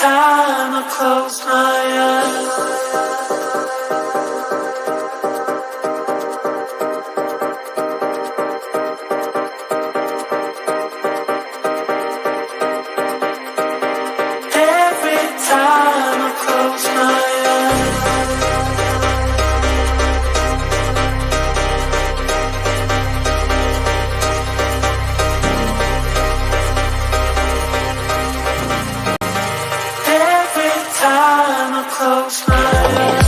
time I close my eyes. Every time I close my close my eyes.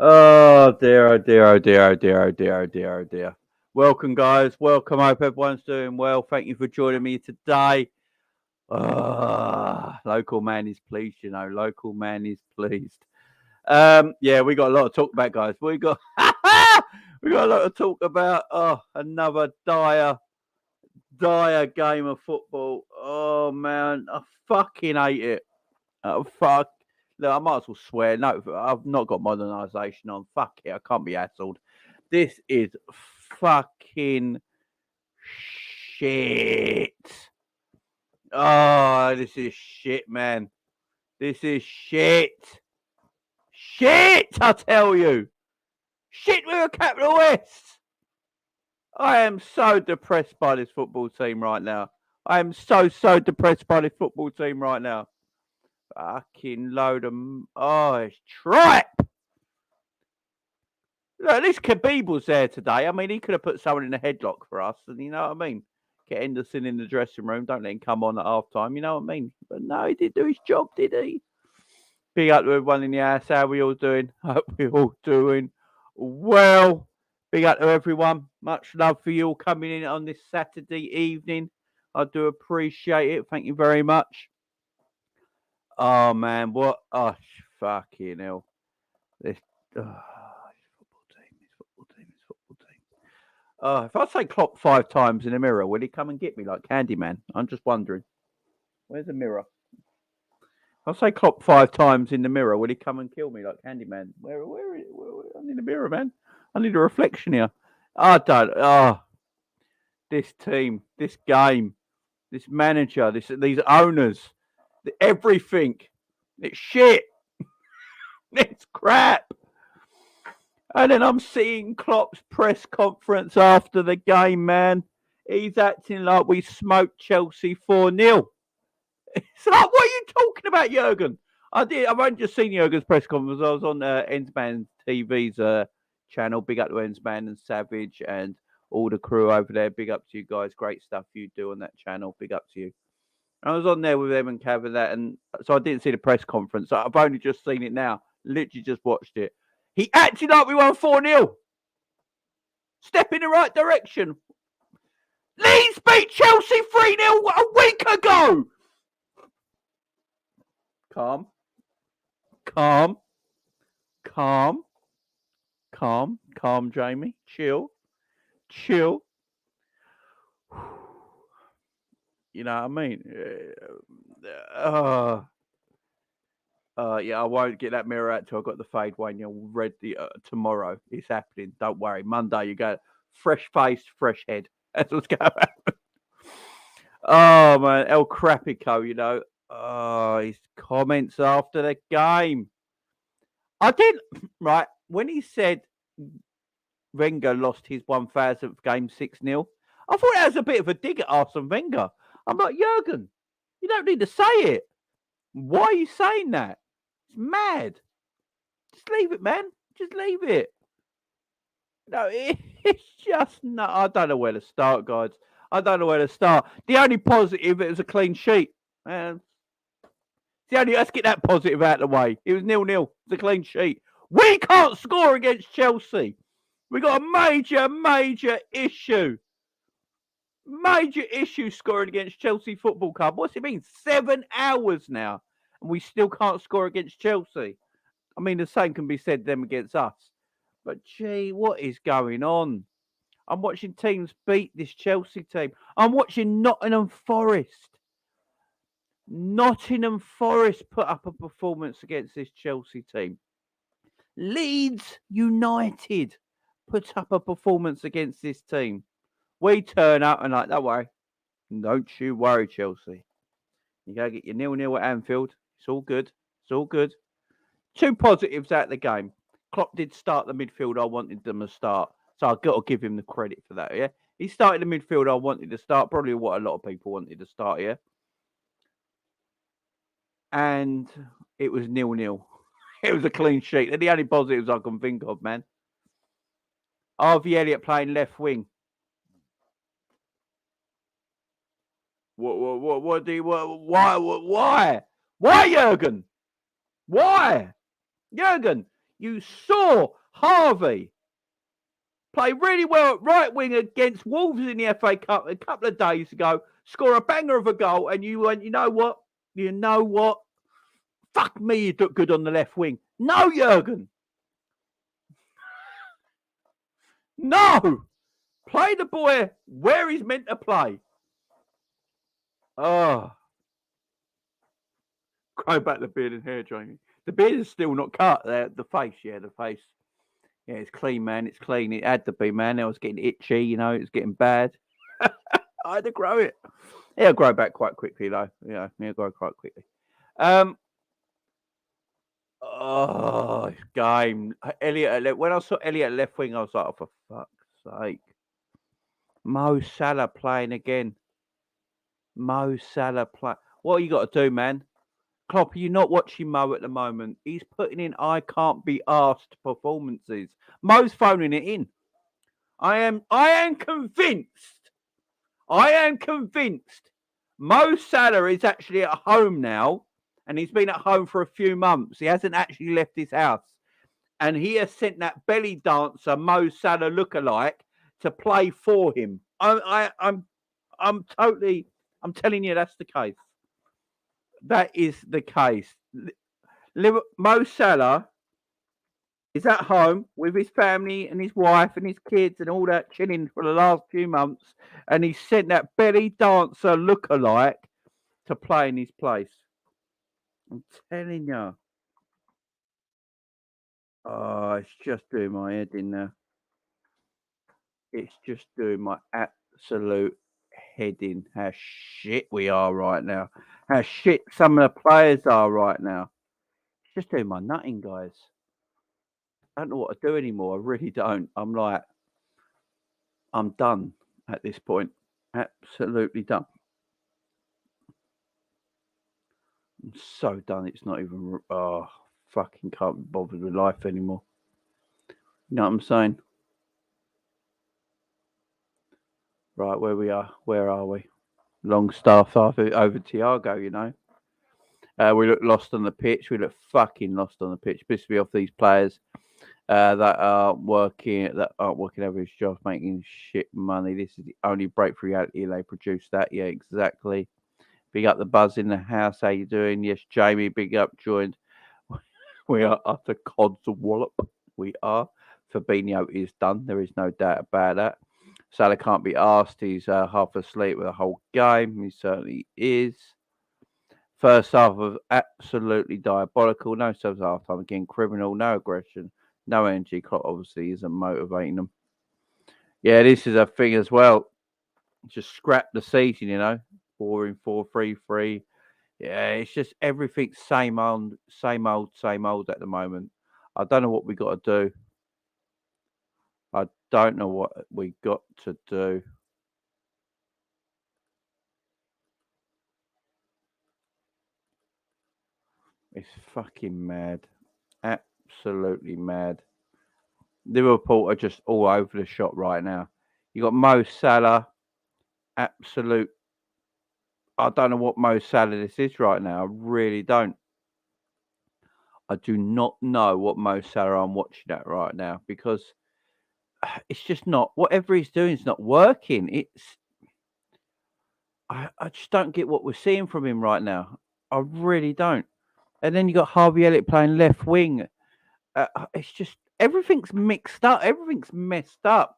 Oh dear, oh dear, oh dear, oh dear, oh dear, oh dear, oh dear. Welcome, guys. Welcome. I hope everyone's doing well. Thank you for joining me today. Local man is pleased, you know. Local man is pleased. Yeah, we got a lot to talk about, guys. We got we got a lot to talk about. Oh, another dire game of football. Oh man, I fucking hate it. Fuck. Look, I might as well swear. No, I've not got modernisation on. Fuck it, I can't be hassled. This is fucking shit. Oh, this is shit, man. This is shit. Shit, I tell you. Shit with a capital S. I am so depressed by this football team right now. I am so depressed by this football team right now. Fucking load of... Oh, it's trap! Look, at least Khabib was there today. I mean, he could have put someone in a headlock for us. And you know what I mean? Get Henderson in the dressing room. Don't let him come on at half-time. You know what I mean? But no, he didn't do his job, did he? Big up to everyone in the house. How are we all doing? Hope we're all doing well. Big up to everyone. Much love for you all coming in on this Saturday evening. I do appreciate it. Thank you very much. Oh, man. What? Oh, fucking hell. This football team. Oh, if I say Klopp 5 times in the mirror, will he come and get me like Candyman? I'm just wondering. Where's the mirror? If I say Klopp 5 times in the mirror, will he come and kill me like Candyman? Where I need a mirror, man. I need a reflection here. I don't. Oh, this team, this game, this manager, these owners, everything. It's shit. It's crap. And then I'm seeing Klopp's press conference after the game, man. He's acting like we smoked Chelsea 4-0. It's like, what are you talking about, Jurgen? I've only just seen Jurgen's press conference. I was on Ensman TV's channel. Big up to Ensman and Savage and all the crew over there. Big up to you guys. Great stuff you do on that channel. Big up to you. I was on there with them and Cav and that, and so I didn't see the press conference. So I've only just seen it now. Literally just watched it. He acted like we won 4-0. Step in the right direction. Leeds beat Chelsea 3-0 a week ago. Calm, Jamie. Chill. You know what I mean? Yeah, I won't get that mirror out till I got the fade one. You'll read the tomorrow. It's happening. Don't worry. Monday, you go fresh face, fresh head. That's what's going on. Oh man, El Crapico, you know. Oh, his comments after the game. I didn't right when he said Wenger lost his 1000th game 6-0. I thought that was a bit of a dig at Arsene Wenger. I'm like, Jurgen, you don't need to say it. Why are you saying that? It's mad. Just leave it, man. Just leave it. No, it's just no. I don't know where to start, guys. I don't know where to start. The only positive, it was a clean sheet. Let's get that positive out of the way. It was 0-0. It's a clean sheet. We can't score against Chelsea. We got a major issue. Major issue scoring against Chelsea Football Club. What's it mean? 7 hours now, and we still can't score against Chelsea. I mean, the same can be said them against us. But gee, what is going on? I'm watching teams beat this Chelsea team. I'm watching Nottingham Forest. Nottingham Forest put up a performance against this Chelsea team. Leeds United put up a performance against this team. We turn up and like, don't worry. Don't you worry, Chelsea. You go get your 0-0 at Anfield. It's all good. It's all good. 2 positives out of the game. Klopp did start the midfield I wanted them to start. So I've got to give him the credit for that, yeah? He started the midfield I wanted to start. Probably what a lot of people wanted to start, yeah? And it was 0-0. It was a clean sheet. They're the only positives I can think of, man. Harvey Elliott playing left wing. What do you, why? Why, Jurgen? Why? Jurgen, you saw Harvey play really well at right wing against Wolves in the FA Cup a couple of days ago, score a banger of a goal, and you went, you know what? You know what? Fuck me, you look good on the left wing. No, Jurgen. No. Play the boy where he's meant to play. Oh. Grow back the beard and hair, Jamie. The beard is still not cut. The face, yeah, the face. Yeah, it's clean, man. It's clean. It had to be, man. I was getting itchy, you know. It was getting bad. I had to grow it. It'll grow back quite quickly, though. Yeah, it'll grow quite quickly. Oh, game. Elliott. When I saw Elliott left wing, I was like, oh, for fuck's sake. Mo Salah playing again. Mo Salah play. What you got to do, man? Klopp, are you not watching Mo at the moment? He's putting in I can't be asked performances. Mo's phoning it in. I am convinced. Mo Salah is actually at home now, and he's been at home for a few months. He hasn't actually left his house. And he has sent that belly dancer, Mo Salah lookalike, to play for him. I'm telling you that's the case. That is the case. Mo Salah is at home with his family and his wife and his kids and all that, chilling for the last few months, and he sent that belly dancer lookalike to play in his place. I'm telling you. Oh, it's just doing my head in there. It's just doing my absolute head in. How shit we are right now. How shit some of the players are right now. It's just doing my nutting, guys. I don't know what to do anymore. I really don't. I'm like, I'm done at this point. Absolutely done. I'm so done. It's not even, fucking can't be bothered with life anymore. You know what I'm saying? Right, where are we? Longstaff over Thiago, you know. We look lost on the pitch. We look fucking lost on the pitch. Pissed me off these players that aren't working over his jobs, making shit money. This is the only breakthrough reality they produce. That, yeah, exactly. Big up the buzz in the house. How you doing? Yes, Jamie. Big up. Joined. We are utter cods of wallop. We are. Fabinho is done. There is no doubt about that. Salah can't be asked. He's half asleep with the whole game. He certainly is. First half was absolutely diabolical. No subs half time again. Criminal. No aggression. No energy. Klopp obviously isn't motivating them. Yeah, this is a thing as well. Just scrap the season, 4-4-3-3. Yeah, it's just everything same old, same old, same old at the moment. I don't know what we got to do. I don't know what we got to do. It's fucking mad. Absolutely mad. Liverpool are just all over the shop right now. You got Mo Salah, absolute. I don't know what Mo Salah this is right now. I really don't. I do not know what Mo Salah I'm watching at right now because it's just not. Whatever he's doing is not working. I just don't get what we're seeing from him right now. I really don't. And then you got Harvey Elliott playing left wing. It's just everything's mixed up. Everything's messed up.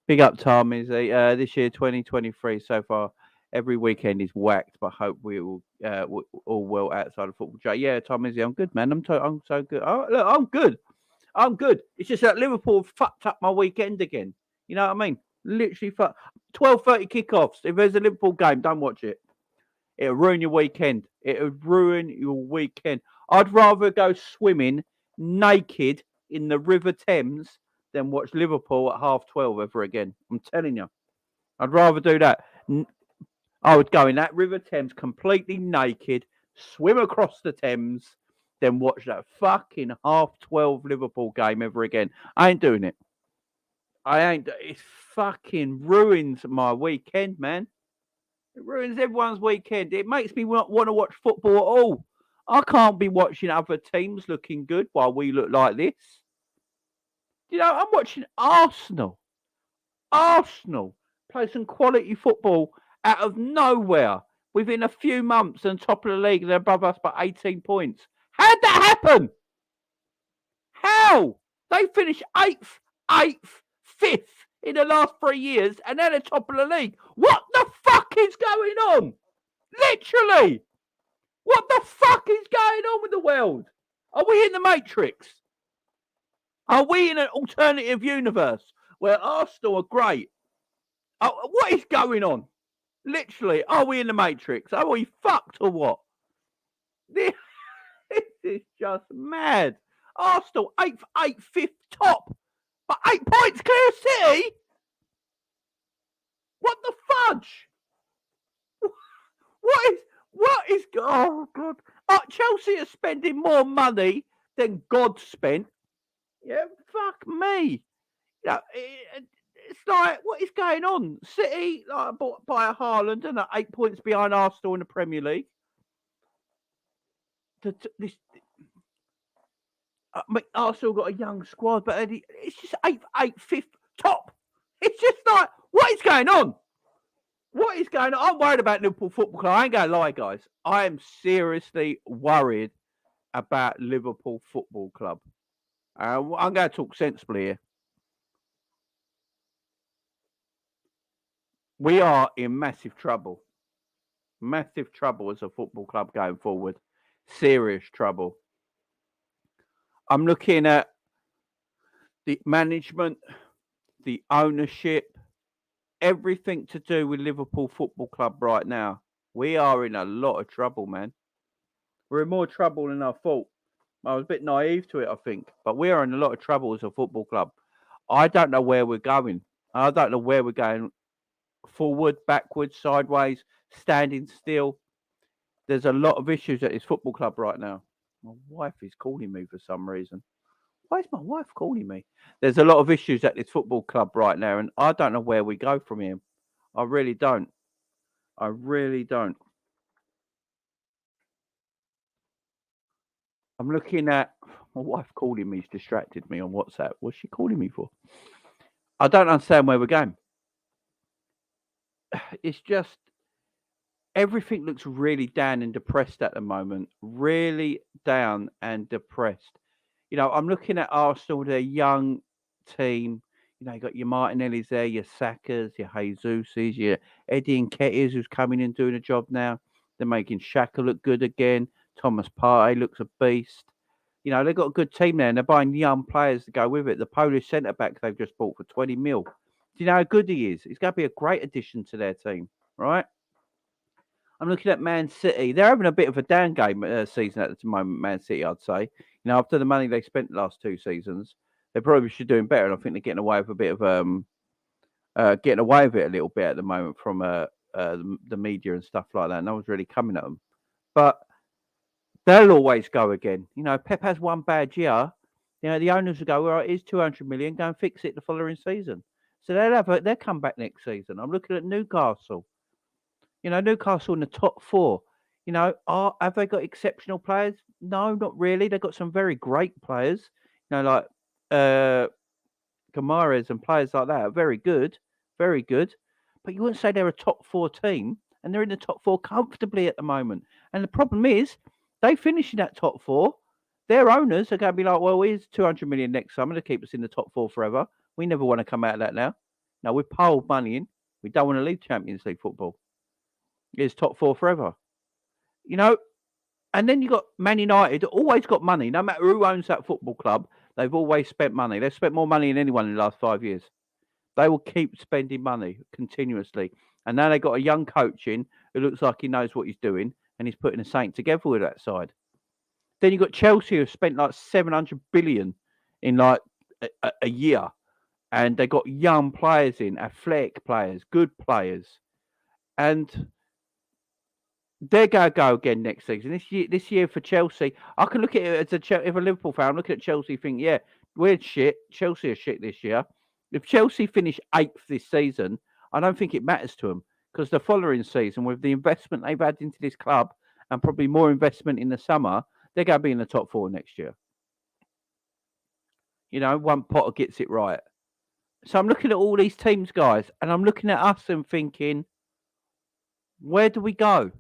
Big up, Tom. Is this year 2023 so far? Every weekend is whacked, but hope we all all well outside of football. Yeah, Tom Izzy, I'm good, man. I'm so good. Oh, look, I'm good. I'm good. It's just that Liverpool fucked up my weekend again. You know what I mean? Literally, 12:30 kickoffs. If there's a Liverpool game, don't watch it. It'll ruin your weekend. It'll ruin your weekend. I'd rather go swimming naked in the River Thames than watch Liverpool at 12:30 ever again. I'm telling you. I'd rather do that. I would go in that River Thames completely naked, swim across the Thames, then watch that fucking 12:30 Liverpool game ever again. I ain't doing it. I ain't. It fucking ruins my weekend, man. It ruins everyone's weekend. It makes me not want to watch football at all. I can't be watching other teams looking good while we look like this. I'm watching Arsenal. Arsenal play some quality football out of nowhere within a few months and top of the league. They're above us by 18 points. How'd that happen? How? They finished 8th, 5th in the last 3 years and they're the top of the league. What the fuck is going on? Literally. What the fuck is going on with the world? Are we in the Matrix? Are we in an alternative universe where Arsenal are great? What is going on? Literally, are we in the Matrix? Are we fucked or what? This is just mad. Arsenal, 8th, 5th, top. But 8 points clear City? What the fudge? What is, oh God. Chelsea are spending more money than God spent. Yeah, fuck me. It's like, what is going on? City, bought by a Haaland and are 8 points behind Arsenal in the Premier League. Arsenal got a young squad, but it's just 8th, 5th, top. It's just like, what is going on? What is going on? I'm worried about Liverpool Football Club. I ain't going to lie, guys. I am seriously worried about Liverpool Football Club. I'm going to talk sensibly here. We are in massive trouble. Massive trouble as a football club going forward. Serious trouble. I'm looking at the management, the ownership, everything to do with Liverpool Football Club right now. We are in a lot of trouble, man. We're in more trouble than I thought. I was a bit naive to it, I think. But we are in a lot of trouble as a football club. I don't know where we're going. I don't know where we're going. Forward, backwards, sideways, standing still. There's a lot of issues at this football club right now. My wife is calling me for some reason. Why is my wife calling me? There's a lot of issues at this football club right now, and I don't know where we go from here. I really don't. I really don't. I'm looking at my wife calling me. Has distracted me on WhatsApp. What's she calling me for? I don't understand where we're going. It's just everything looks really down and depressed at the moment. Really down and depressed. I'm looking at Arsenal, their young team. You got your Martinelli's there, your Sakas, your Jesuses, your Eddie and Nketiahs who's coming in doing a job now. They're making Xhaka look good again. Thomas Partey looks a beast. You know, they've got a good team there, and they're buying young players to go with it. The Polish centre back they've just bought for 20 mil. Do you know how good he is? He's going to be a great addition to their team, right? I'm looking at Man City. They're having a bit of a down game season at the moment, Man City, I'd say. You know, after the money they spent the last 2 seasons, they probably should be doing better. And I think they're getting away with a bit of getting away with it a little bit at the moment from the media and stuff like that. No one's really coming at them. But they'll always go again. You know, Pep has one bad year. You know, the owners will go, well, it is 200 million, go and fix it the following season. So they'll come back next season. I'm looking at Newcastle. You know, Newcastle in the top four. You know, have they got exceptional players? No, not really. They've got some very great players. You know, like Gamares and players like that are very good, very good. But you wouldn't say they're a top four team, and they're in the top four comfortably at the moment. And the problem is, they finish in that top four. Their owners are going to be like, well, here's 200 million next summer to keep us in the top four forever. We never want to come out of that now. No, we've piled money in. We don't want to leave Champions League football. It's top four forever. You know, and then you got Man United, always got money. No matter who owns that football club, they've always spent money. They've spent more money than anyone in the last 5 years. They will keep spending money continuously. And now they've got a young coach in who looks like he knows what he's doing, and he's putting a saint together with that side. Then you've got Chelsea who spent like 700 billion in like a year. And they got young players in, athletic players, good players. And they're going to go again next season. This year for Chelsea, I can look at it as if a Liverpool fan, I'm looking at Chelsea and think, yeah, we're shit. Chelsea are shit this year. If Chelsea finish 8th this season, I don't think it matters to them because the following season, with the investment they've had into this club and probably more investment in the summer, they're going to be in the top 4 next year. You know, one Potter gets it right. So I'm looking at all these teams, guys, and I'm looking at us and thinking, where do we go?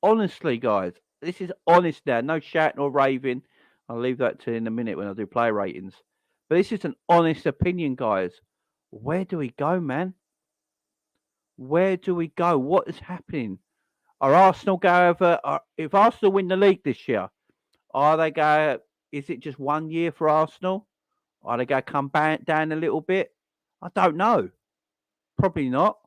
Honestly, guys, this is honest now. No shouting or raving. I'll leave that to in a minute when I do player ratings. But this is an honest opinion, guys. Where do we go, man? Where do we go? What is happening? Are Arsenal go over? If Arsenal win the league this year, are they go? Is it just 1 year for Arsenal? Are they going to come back down a little bit? I don't know. Probably not.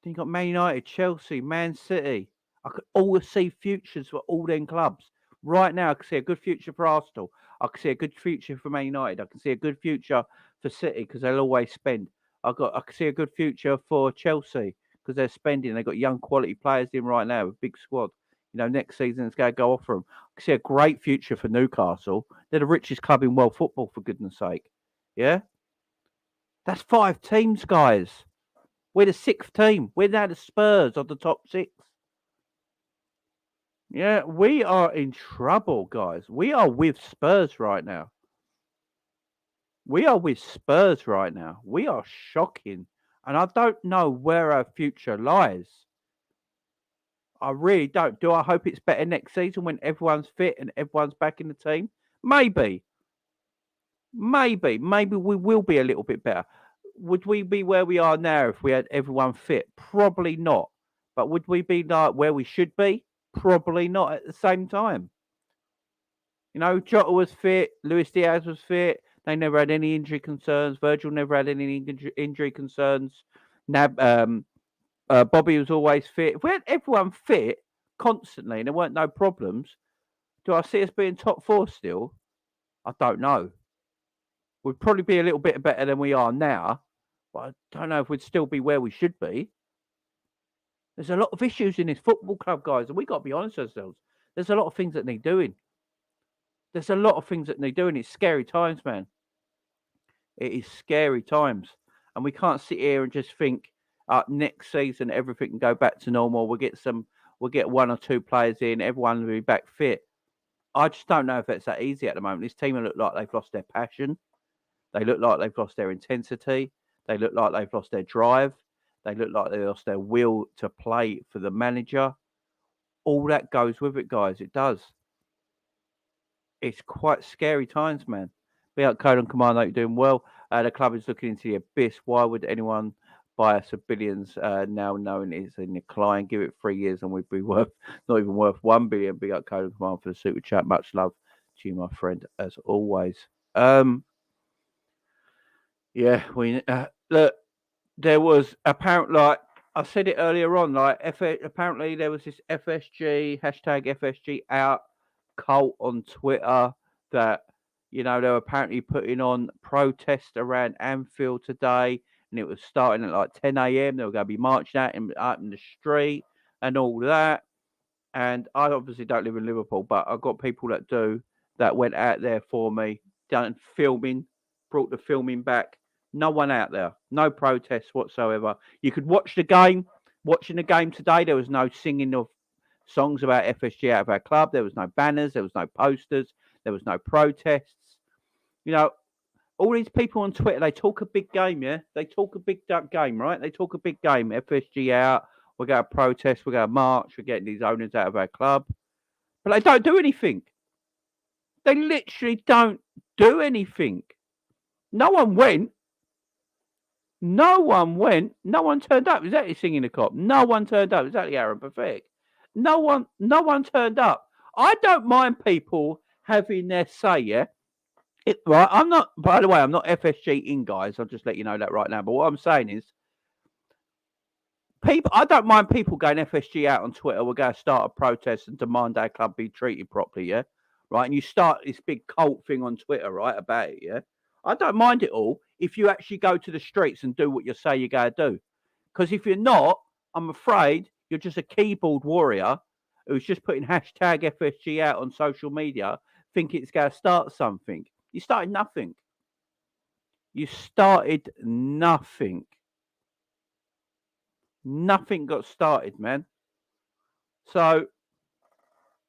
Then you got Man United, Chelsea, Man City. I could always see futures for all them clubs. Right now, I can see a good future for Arsenal. I can see a good future for Man United. I can see a good future for City because they'll always spend. I can see a good future for Chelsea because they're spending. They've got young quality players in right now, a big squad. You know, next season it's going to go off for them. I can see a great future for Newcastle. They're the richest club in world football, for goodness sake. Yeah? That's 5 teams, guys. We're the 6th team. We're now the Spurs of the top 6. Yeah, we are in trouble, guys. We are with Spurs right now. We are with Spurs right now. We are shocking. And I don't know where our future lies. I really don't. Do I hope it's better next season when everyone's fit and everyone's back in the team? Maybe. Maybe we will be a little bit better. Would we be where we are now if we had everyone fit? Probably not. But would we be like where we should be? Probably not at the same time. You know, Jota was fit, Luis Diaz was fit. They never had any injury concerns. Virgil never had any injury concerns. Bobby was always fit. If we had everyone fit constantly and there weren't no problems, do I see us being top 4 still? I don't know. We'd probably be a little bit better than we are now, but I don't know if we'd still be where we should be. There's a lot of issues in this football club, guys, and we got to be honest with ourselves. There's a lot of things that need doing. There's a lot of things that need doing. It's scary times, man. It is scary times. And we can't sit here and just think next season everything can go back to normal. We'll get 1 or 2 players in, everyone will be back fit. I just don't know if it's that easy at the moment. This team look like they've lost their passion. They look like they've lost their intensity. They look like they've lost their drive. They look like they lost their will to play for the manager. All that goes with it, guys. It does. It's quite scary times, man. Be out, Code and Command, you're doing well. The club is looking into the abyss. Why would anyone bias of billions now knowing it's in decline. Give it 3 years and we'd be worth not even worth 1 billion. Big up Code Command for the super chat. Much love to you, my friend, as always. Yeah, we look. There was apparently, like I said it earlier on, like apparently there was this FSG #FSG out cult on Twitter that they were apparently putting on protests around Anfield today, and it was starting at like 10 a.m. They were going to be marching out in the street and all that. And I obviously don't live in Liverpool, but I've got people that do that went out there for me, done filming, brought the filming back. No one out there, no protests whatsoever. You could watch the game. Watching the game today, there was no singing of songs about FSG out of our club. There was no banners. There was no posters. There was no protests. All these people on Twitter, they talk a big game, yeah? They talk a big game, right? They talk a big game. FSG out. We're going to protest. We're going to march. We're getting these owners out of our club. But they don't do anything. They literally don't do anything. No one went. No one turned up. Exactly singing the cop. No one turned up. Exactly Aaron Pathetic. No one turned up. I don't mind people having their say, yeah? Right, I'm not, by the way, I'm not FSG in, guys. I'll just let you know that right now. But what I'm saying is, I don't mind people going FSG out on Twitter. We're going to start a protest and demand our club be treated properly, yeah? Right, and you start this big cult thing on Twitter, right, about it, yeah? I don't mind it all if you actually go to the streets and do what you say you're going to do. Because if you're not, I'm afraid you're just a keyboard warrior who's just putting #FSG out on social media, thinking it's going to start something. You started nothing. You started nothing. Nothing got started, man. So,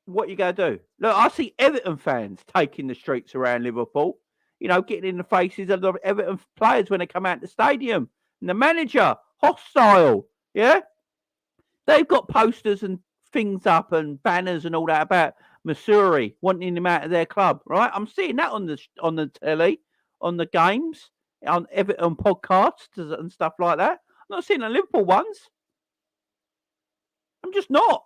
what you going to do? Look, I see Everton fans taking the streets around Liverpool. Getting in the faces of the Everton players when they come out the stadium. And the manager, hostile, yeah? They've got posters and things up and banners and all that about Missouri wanting him out of their club, right? I'm seeing that on the telly, on the games, on Everton podcasts and stuff like that. I'm not seeing the Liverpool ones. I'm just not.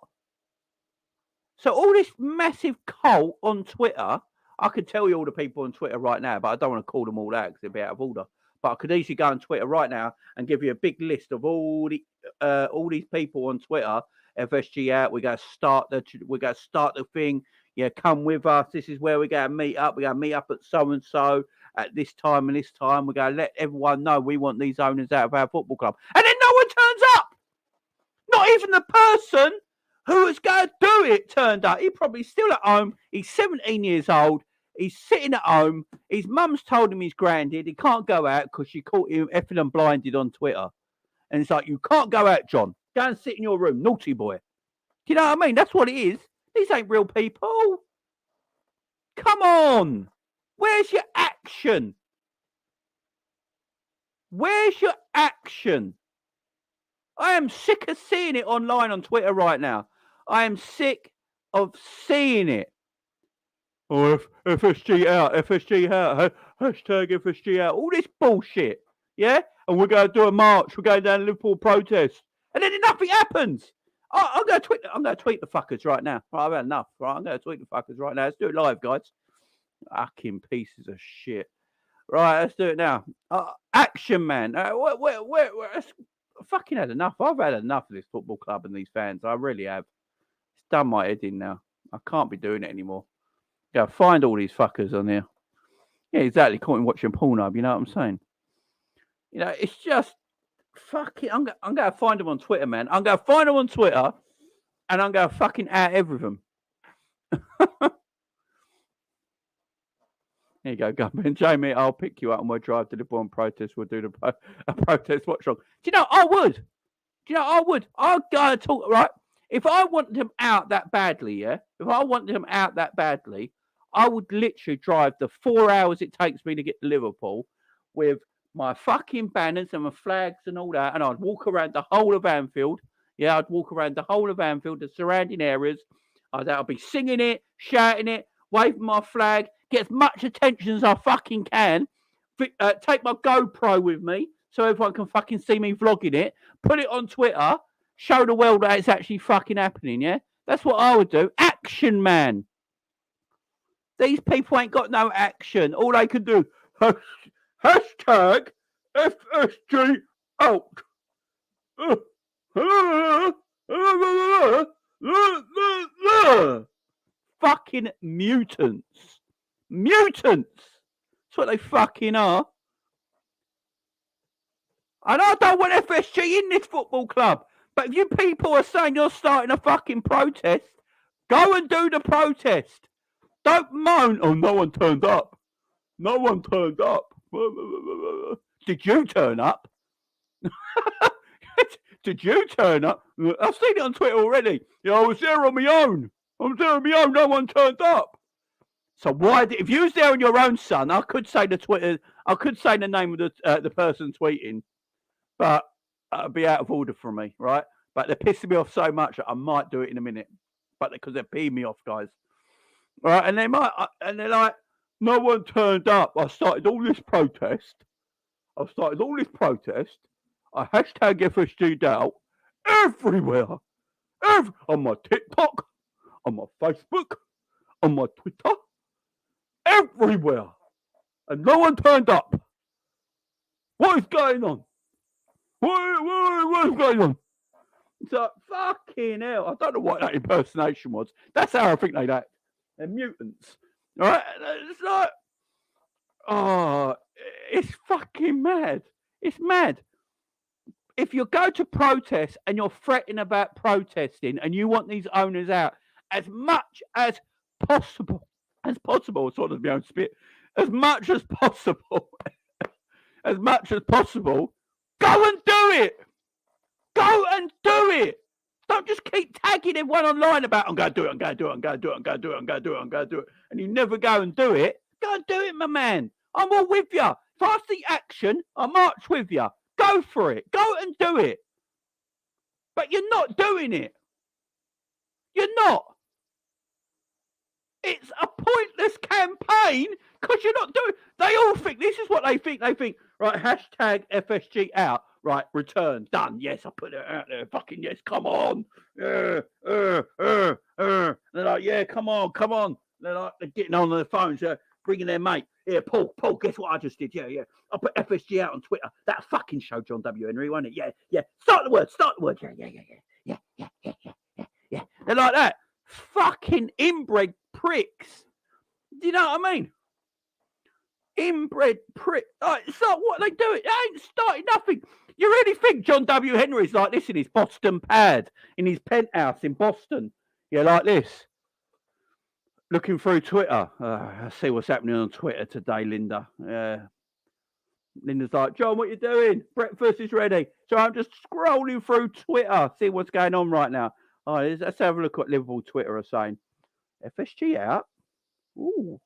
So all this massive cult on Twitter, I could tell you all the people on Twitter right now, but I don't want to call them all out because they'd be out of order. But I could easily go on Twitter right now and give you a big list of all these people on Twitter. FSG out. We're going to start the thing. Yeah, come with us. This is where we're going to meet up. We're going to meet up at so and so at this time and this time. We're going to let everyone know we want these owners out of our football club. And then no one turns up. Not even the person who was going to do it turned up. He's probably still at home. He's 17 years old. He's sitting at home. His mum's told him he's grounded. He can't go out because she caught him effing and blinded on Twitter. And it's like, you can't go out, John. Go and sit in your room. Naughty boy. Do you know what I mean? That's what it is. These ain't real people. Come on. Where's your action? Where's your action? I am sick of seeing it online on Twitter right now. I am sick of seeing it. Oh, FSG out, FSG out, #FSG out. All this bullshit, yeah? And we're going to do a march. We're going down to Liverpool protest. And then nothing happens. I'm going to tweet the fuckers right now. Right, I've had enough. Right, I'm going to tweet the fuckers right now. Let's do it live, guys. Fucking pieces of shit. Right, let's do it now. Action, man. Where I fucking had enough. I've had enough of this football club and these fans. I really have. It's done my head in now. I can't be doing it anymore. Go find all these fuckers on here. Yeah, exactly. Caught him watching Pornhub. You know what I'm saying? It's just fucking. I'm going to find them on Twitter, man. I'm going to find them on Twitter, and I'm going to fucking out everything. There you go, Gunman. Jamie, I'll pick you up and we'll drive to Liverpool and protest. We'll do a protest watch wrong. Do you know, I would. I'd go and talk, right? If I wanted him out that badly, yeah? If I wanted him out that badly, I would literally drive the 4 hours it takes me to get to Liverpool with my fucking banners and my flags and all that, and I'd walk around the whole of Anfield. Yeah, I'd walk around the whole of Anfield, the surrounding areas. I'd be singing it, shouting it, waving my flag, get as much attention as I fucking can. Take my GoPro with me so everyone can fucking see me vlogging it, put it on Twitter, show the world that it's actually fucking happening, yeah? That's what I would do. Action, man. These people ain't got no action. All they can do, hashtag FSG out. Fucking mutants. Mutants. That's what they fucking are. And I don't want FSG in this football club. But if you people are saying you're starting a fucking protest, go and do the protest. Don't moan, oh, no one turned up. No one turned up. Did you turn up? Did you turn up? I've seen it on Twitter already. Yeah, I was there on my own. I was there on my own. No one turned up. So why? If you was there on your own, son, I could say the Twitter. I could say the name of the person tweeting, but it'd be out of order for me, right? But they're pissing me off so much that I might do it in a minute. But because they're peeing me off, guys. All right, and they're like, no one turned up. I started all this protest. I hashtag FSG'd out everywhere. On my TikTok, on my Facebook, on my Twitter, everywhere. And no one turned up. What is going on? What is going on? So, fucking hell. I don't know what that impersonation was. That's how I think they'd act. They're mutants. All right? It's like, oh, it's fucking mad. It's mad. If you go to protest and you're fretting about protesting and you want these owners out as much as possible, sort of my own spit, as much as possible, go and do it. Go and do it. Don't just keep tagging everyone online about, I'm going to do it. And you never go and do it. Go and do it, my man. I'm all with you. If I see action, I march with you. Go for it. Go and do it. But you're not doing it. You're not. It's a pointless campaign because you're not doing. They all think this is what they think. They think, right, hashtag FSG out. Right, return. Done. Yes, I put it out there. Fucking yes, come on. They're like, yeah, come on. They're getting on their phones, bringing their mate. Yeah, Paul, guess what I just did? Yeah. I put FSG out on Twitter. That fucking show John W. Henry, wasn't it? Yeah. Start the word. Yeah. They're like that. Fucking inbred pricks. Do you know what I mean? Inbred prick. It's like what they do. They ain't starting nothing. You really think John W. Henry's like this in his Boston pad, in his penthouse in Boston? Yeah, like this. Looking through Twitter. I see what's happening on Twitter today, Linda. Linda's like, John, what you doing? Breakfast is ready. So I'm just scrolling through Twitter, see what's going on right now. Let's have a look at what Liverpool Twitter are saying. FSG out? Ooh.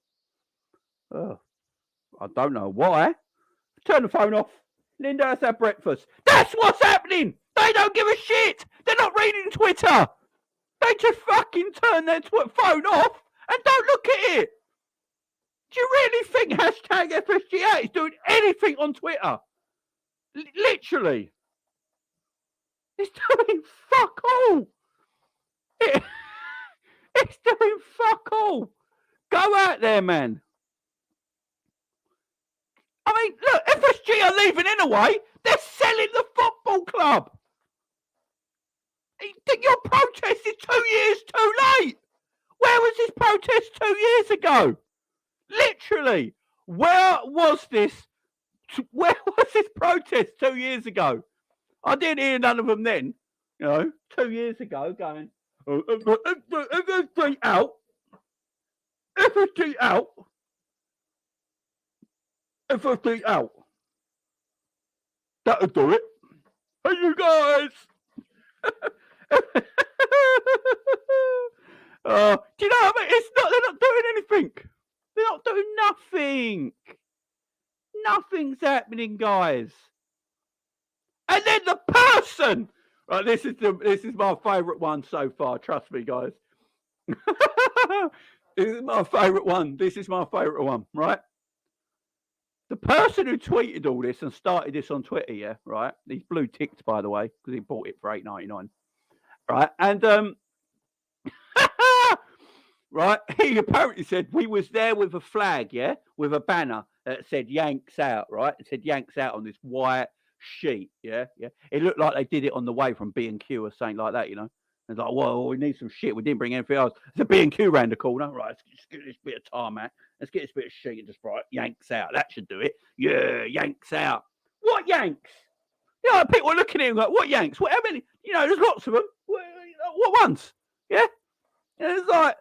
I don't know why. Turn the phone off. Linda, let's have breakfast. That's what's happening. They don't give a shit. They're not reading Twitter. They just fucking turn their phone off and don't look at it. Do you really think hashtag FSG8 is doing anything on Twitter? Literally. It's doing fuck all. It's doing fuck all. Go out there, man. I mean, look, FSG are leaving anyway. They're selling the football club. Your protest is 2 years too late. Where was this protest 2 years ago? Literally, where was this protest 2 years ago? I didn't hear none of them then. 2 years ago, going, FSG out. FSG out. FSG out. That'll do it. Hey, you guys. Do you know what I mean? They're not doing anything. They're not doing nothing. Nothing's happening, guys. And then the person. Right, this is my favourite one so far. Trust me, guys. This is my favourite one. Right? The person who tweeted all this and started this on Twitter, yeah, right? He's blue ticked, by the way, because he bought it for $8.99, right? And right, he apparently said we was there with a flag, yeah, with a banner that said "Yanks out," right? It said "Yanks out" on this white sheet, yeah. It looked like they did it on the way from B&Q or something like that, you know. It's like, well, we need some shit. We didn't bring anything else. There's a B&Q round the corner, right? Let's get this bit of tarmac. Let's get this bit of sheet and just write "Yanks out." That should do it. Yeah, Yanks out. What Yanks? You know, people are looking at him like, what Yanks? What? How many? You know, there's lots of them. What ones? Yeah. And it's like,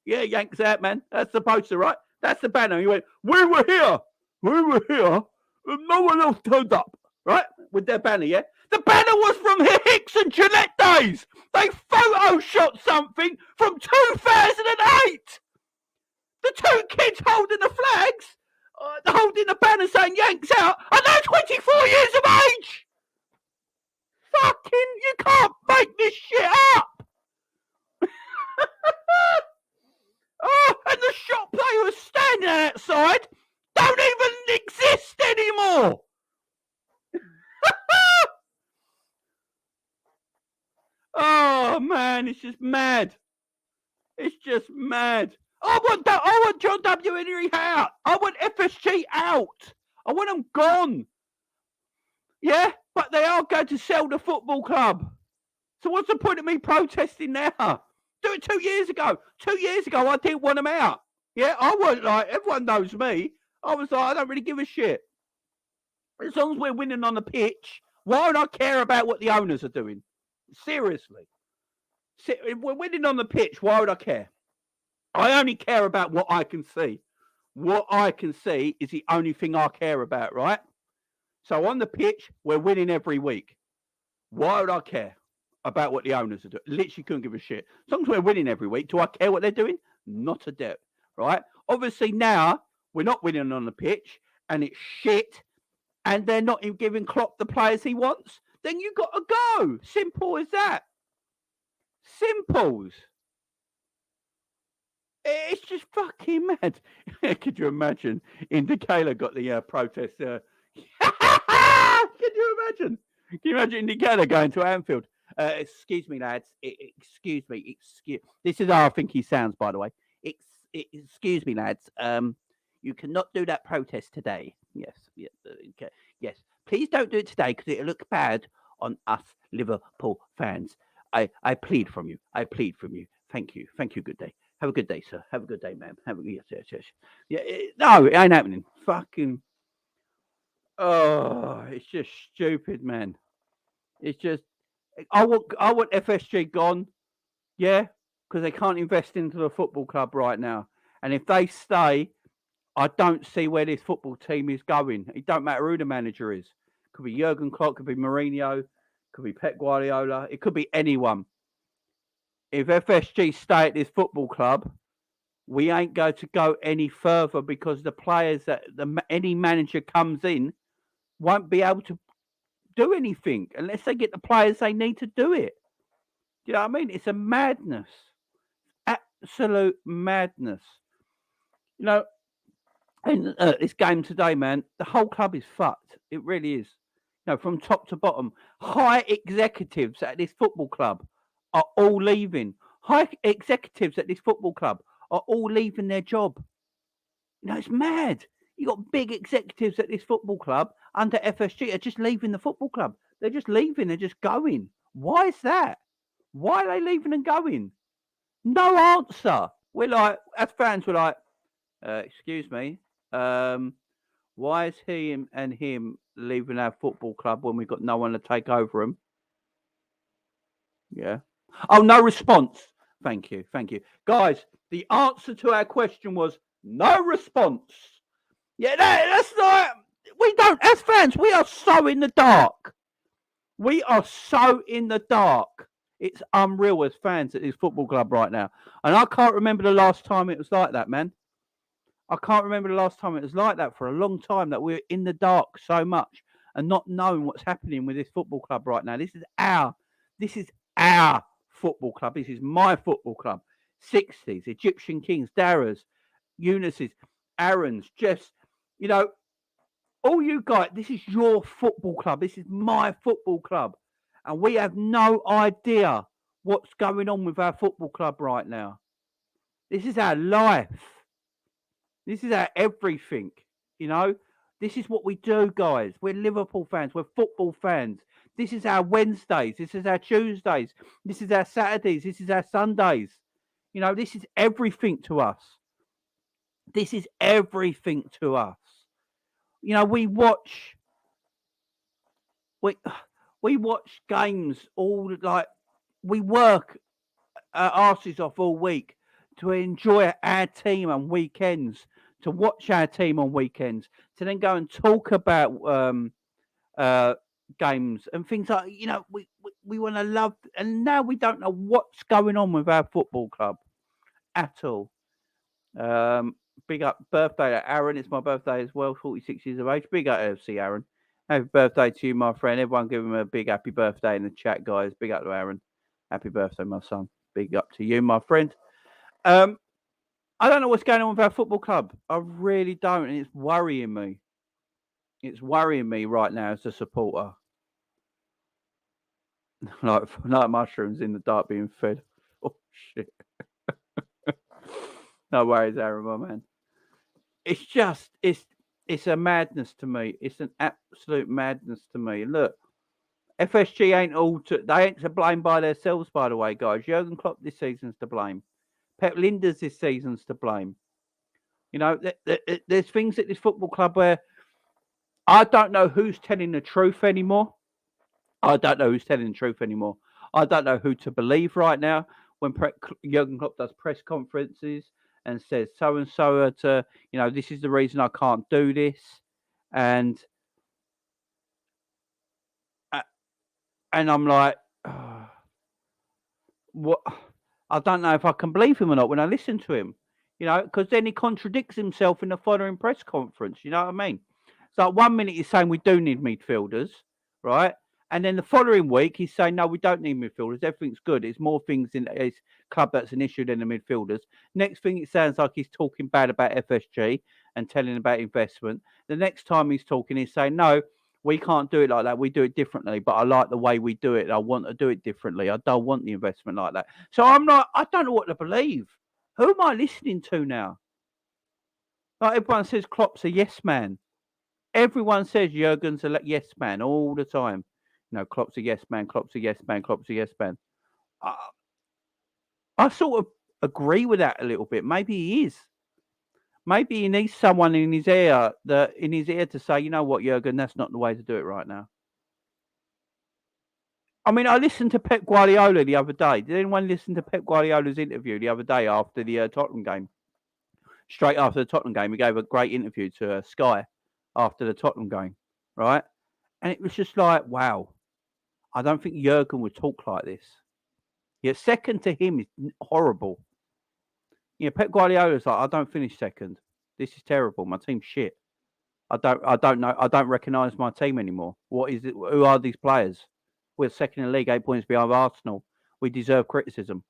yeah, Yanks out, man. That's the poster, right? That's the banner. He went, we were here, and no one else turned up, right? With their banner, yeah? The banner was from Hicks and Gillette days. They photoshopped something from 2008. The two kids holding the flags, holding the banner saying Yanks out, and they're 24 years of age. Fucking, you can't make this shit up. Oh, and the shop they were standing outside don't even exist anymore. Oh man, it's just mad. It's just mad. I want John W. Henry out. I want FSG out. I want them gone. Yeah, but they are going to sell the football club. So what's the point of me protesting now? Do it 2 years ago. 2 years ago, I didn't want them out. Yeah, I wasn't like, everyone knows me. I was like, I don't really give a shit. As long as we're winning on the pitch, why would I care about what the owners are doing? Seriously. If we're winning on the pitch, why would I care? I only care about what I can see. What I can see is the only thing I care about, right? So on the pitch, we're winning every week. Why would I care about what the owners are doing? Literally couldn't give a shit. As long as we're winning every week, do I care what they're doing? Not a bit, right? Obviously now, we're not winning on the pitch, and it's shit, and they're not even giving Klopp the players he wants, then you got to go. Simple as that. Simples. It's just fucking mad. Could you imagine? Indicator got the protest. Could you imagine? Can you imagine Indicator going to Anfield? Excuse me, lads. Excuse me. This is how I think he sounds, by the way. Excuse me, lads. You cannot do that protest today. Yes. Okay. Yes. Please don't do it today because it'll look bad on us Liverpool fans. I plead from you. I plead from you. Thank you. Thank you. Good day. Have a good day, sir. Have a good day, ma'am. Have a good yes. Yeah. No, it ain't happening. Fucking. Oh, it's just stupid, man. It's just. I want FSG gone. Yeah, because they can't invest into the football club right now. And if they stay, I don't see where this football team is going. It don't matter who the manager is. Could be Jurgen Klopp, could be Mourinho, could be Pep Guardiola. It could be anyone. If FSG stay at this football club, we ain't going to go any further because the players that any manager comes in won't be able to do anything unless they get the players they need to do it. Do you know what I mean? It's a madness. Absolute madness. You know, in this game today, man, the whole club is fucked. It really is. You know, from top to bottom. High executives at this football club are all leaving. High executives at this football club are all leaving their job. You know, it's mad. You got big executives at this football club under FSG are just leaving the football club. They're just leaving. They're just going. Why is that? Why are they leaving and going? No answer. We're like, as fans, we're like, excuse me, why is he and him leaving our football club when we've got no one to take over them? Yeah. Oh, no response. Thank you. Guys, the answer to our question was no response. Yeah, that's like, we don't, as fans, we are so in the dark. We are so in the dark. It's unreal as fans at this football club right now. And I can't remember the last time it was like that, man. I can't remember the last time it was like that for a long time, that we're in the dark so much and not knowing what's happening with this football club right now. This is our football club. This is my football club. 60s, Egyptian Kings, Darras, Eunice's, Aaron's, Jeff's, you know, all you guys, this is your football club. This is my football club. And we have no idea what's going on with our football club right now. This is our life. This is our everything, you know. This is what we do, guys. We're Liverpool fans. We're football fans. This is our Wednesdays. This is our Tuesdays. This is our Saturdays. This is our Sundays. You know, this is everything to us. This is everything to us. You know, we watch games all like we work our asses off all week to enjoy our team on weekends, to watch our team on weekends, to then go and talk about games and things like, you know, we want to love, and now we don't know what's going on with our football club at all. Big up birthday to Aaron. It's my birthday as well, 46 years of age. Big up FC Aaron. Happy birthday to you, my friend. Everyone give him a big happy birthday in the chat, guys. Big up to Aaron. Happy birthday, my son. Big up to you, my friend. I don't know what's going on with our football club. I really don't, and it's worrying me. It's worrying me right now as a supporter. like mushrooms in the dark being fed. Oh, shit. No worries, Aaron, my man. It's just, it's a madness to me. It's an absolute madness to me. Look, FSG ain't they ain't to blame by themselves, by the way, guys. Jurgen Klopp this season's to blame. Pep Linders this season's to blame. You know, there's things at this football club where I don't know who's telling the truth anymore. I don't know who's telling the truth anymore. I don't know who to believe right now when Jurgen Klopp does press conferences and says so and so to, you know, this is the reason I can't do this, and I'm like, what? I don't know if I can believe him or not when I listen to him, you know, because then he contradicts himself in the following press conference. You know what I mean? It's like 1 minute he's saying we do need midfielders, right? And then the following week he's saying no, we don't need midfielders. Everything's good. It's more things in his club that's an issue than the midfielders. Next thing it sounds like he's talking bad about FSG and telling about investment. The next time he's talking, he's saying no, we can't do it like that. We do it differently, but I like the way we do it. I want to do it differently. I don't want the investment like that. So I'm like, I don't know what to believe. Who am I listening to now? Like everyone says Klopp's a yes man. Everyone says Jurgen's a yes man all the time. You know, Klopp's a yes man, Klopp's a yes man, Klopp's a yes man. I sort of agree with that a little bit. Maybe he is. Maybe he needs someone in his ear to say, you know what, Jurgen, that's not the way to do it right now. I mean, I listened to Pep Guardiola the other day. Did anyone listen to Pep Guardiola's interview the other day after the Tottenham game? Straight after the Tottenham game, he gave a great interview to Sky after the Tottenham game, right? And it was just like, wow, I don't think Jurgen would talk like this. Yeah, second to him is horrible. Yeah, Pep Guardiola's like, I don't finish second. This is terrible. My team's shit. I don't know. I don't recognise my team anymore. What is it? Who are these players? We're second in the league, 8 points behind Arsenal. We deserve criticism.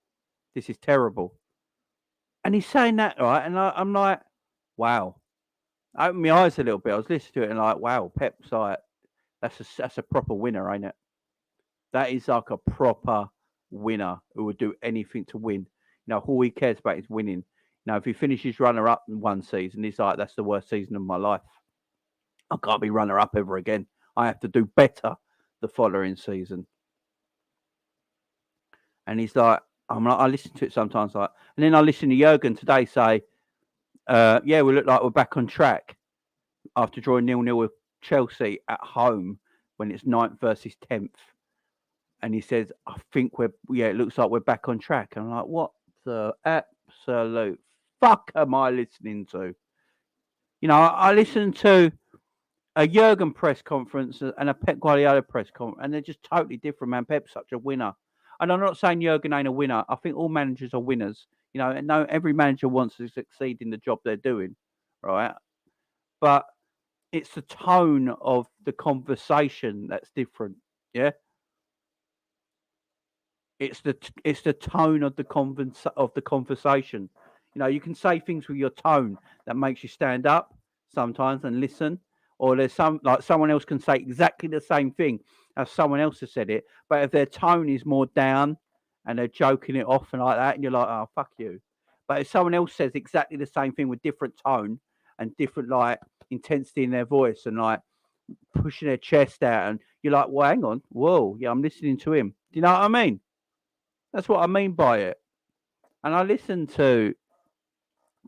This is terrible. And he's saying that, right? And I'm like, wow. I opened my eyes a little bit. I was listening to it and like, wow, Pep's like, that's a proper winner, ain't it? That is like a proper winner who would do anything to win. You know, all he cares about is winning. You know, if he finishes runner-up in one season, he's like, that's the worst season of my life. I can't be runner-up ever again. I have to do better the following season. And he's like, I listen to it sometimes, like, and then I listen to Jurgen today say, yeah, we look like we're back on track after drawing 0-0 with Chelsea at home when it's 9th versus 10th. And he says, I think it looks like we're back on track. And I'm like, what the absolute fuck am I listening to? You know, I listened to a Jurgen press conference and a Pep Guardiola press conference, and they're just totally different, man. Pep's such a winner. And I'm not saying Jurgen ain't a winner. I think all managers are winners. You know, and no, every manager wants to succeed in the job they're doing, right? But it's the tone of the conversation that's different, yeah? It's the tone of the conversation. You You can say things with your tone that makes you stand up sometimes and listen. Or there's someone else can say exactly the same thing as someone else has said it, but if their tone is more down and they're joking it off and like that, and you're like, oh, fuck you. But if someone else says exactly the same thing with different tone and different intensity in their voice and pushing their chest out, and you're like, well, hang on, whoa, yeah, I'm listening to him. Do you know what I mean? That's what I mean by it. And I listened to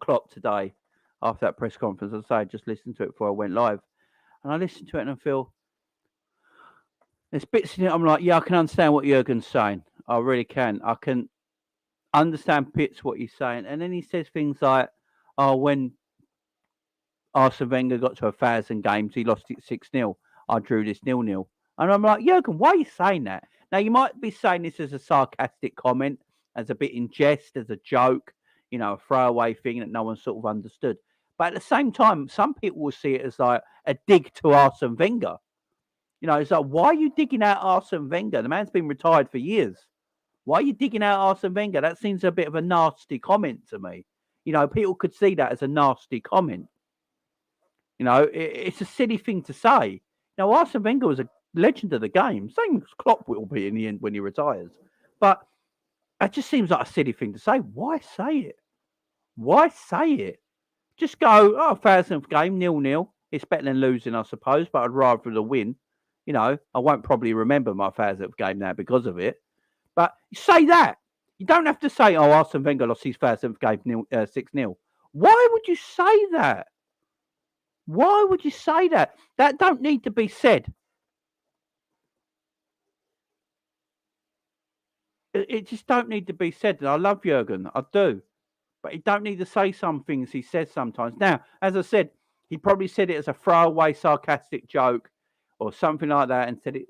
Klopp today after that press conference. As I say, I just listened to it before I went live. And I listened to it and I feel there's bits in it. I'm like, yeah, I can understand what Jurgen's saying. I really can. I can understand bits what he's saying. And then he says things like, oh, when Arsene Wenger got to 1,000 games, he lost it 6-0. I drew this 0-0. And I'm like, Jurgen, why are you saying that? Now, you might be saying this as a sarcastic comment, as a bit in jest, as a joke, a throwaway thing that no one sort of understood. But at the same time, some people will see it as like a dig to Arsene Wenger. It's like, why are you digging out Arsene Wenger? The man's been retired for years. Why are you digging out Arsene Wenger? That seems a bit of a nasty comment to me. People could see that as a nasty comment. It's a silly thing to say. Now, Arsene Wenger was a legend of the game. Same as Klopp will be in the end when he retires. But it just seems like a silly thing to say. Why say it? Why say it? Just go, 1,000th game, 0-0. It's better than losing, I suppose, but I'd rather the win. I won't probably remember my 1,000th game now because of it. But say that. You don't have to say, Arsene Wenger lost his 1,000th game 6-0. Why would you say that? Why would you say that? That don't need to be said. It just don't need to be said. And I love Jurgen. I do. But he don't need to say some things he says sometimes. Now, as I said, he probably said it as a throwaway sarcastic joke or something like that and said it,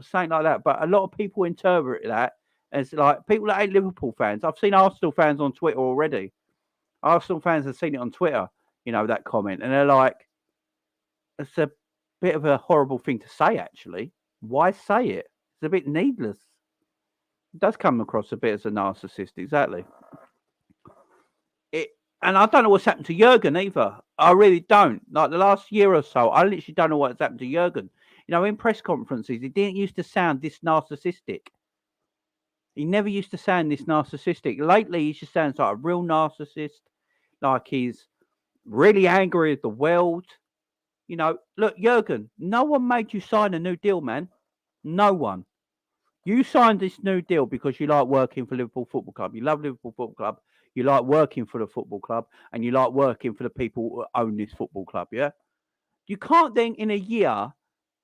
something like that. But a lot of people interpret that as like people that ain't Liverpool fans. I've seen Arsenal fans on Twitter already. Arsenal fans have seen it on Twitter, that comment. And they're like, it's a bit of a horrible thing to say, actually. Why say it? It's a bit needless. It does come across a bit as a narcissist, exactly. And I don't know what's happened to Jurgen either. I really don't. Like the last year or so, I literally don't know what's happened to Jurgen. In press conferences, he didn't used to sound this narcissistic. He never used to sound this narcissistic. Lately, he just sounds like a real narcissist. Like he's really angry at the world. Look, Jurgen, no one made you sign a new deal, man. No one. You signed this new deal because you like working for Liverpool Football Club. You love Liverpool Football Club. You like working for the football club. And you like working for the people who own this football club, yeah? You can't then, in a year,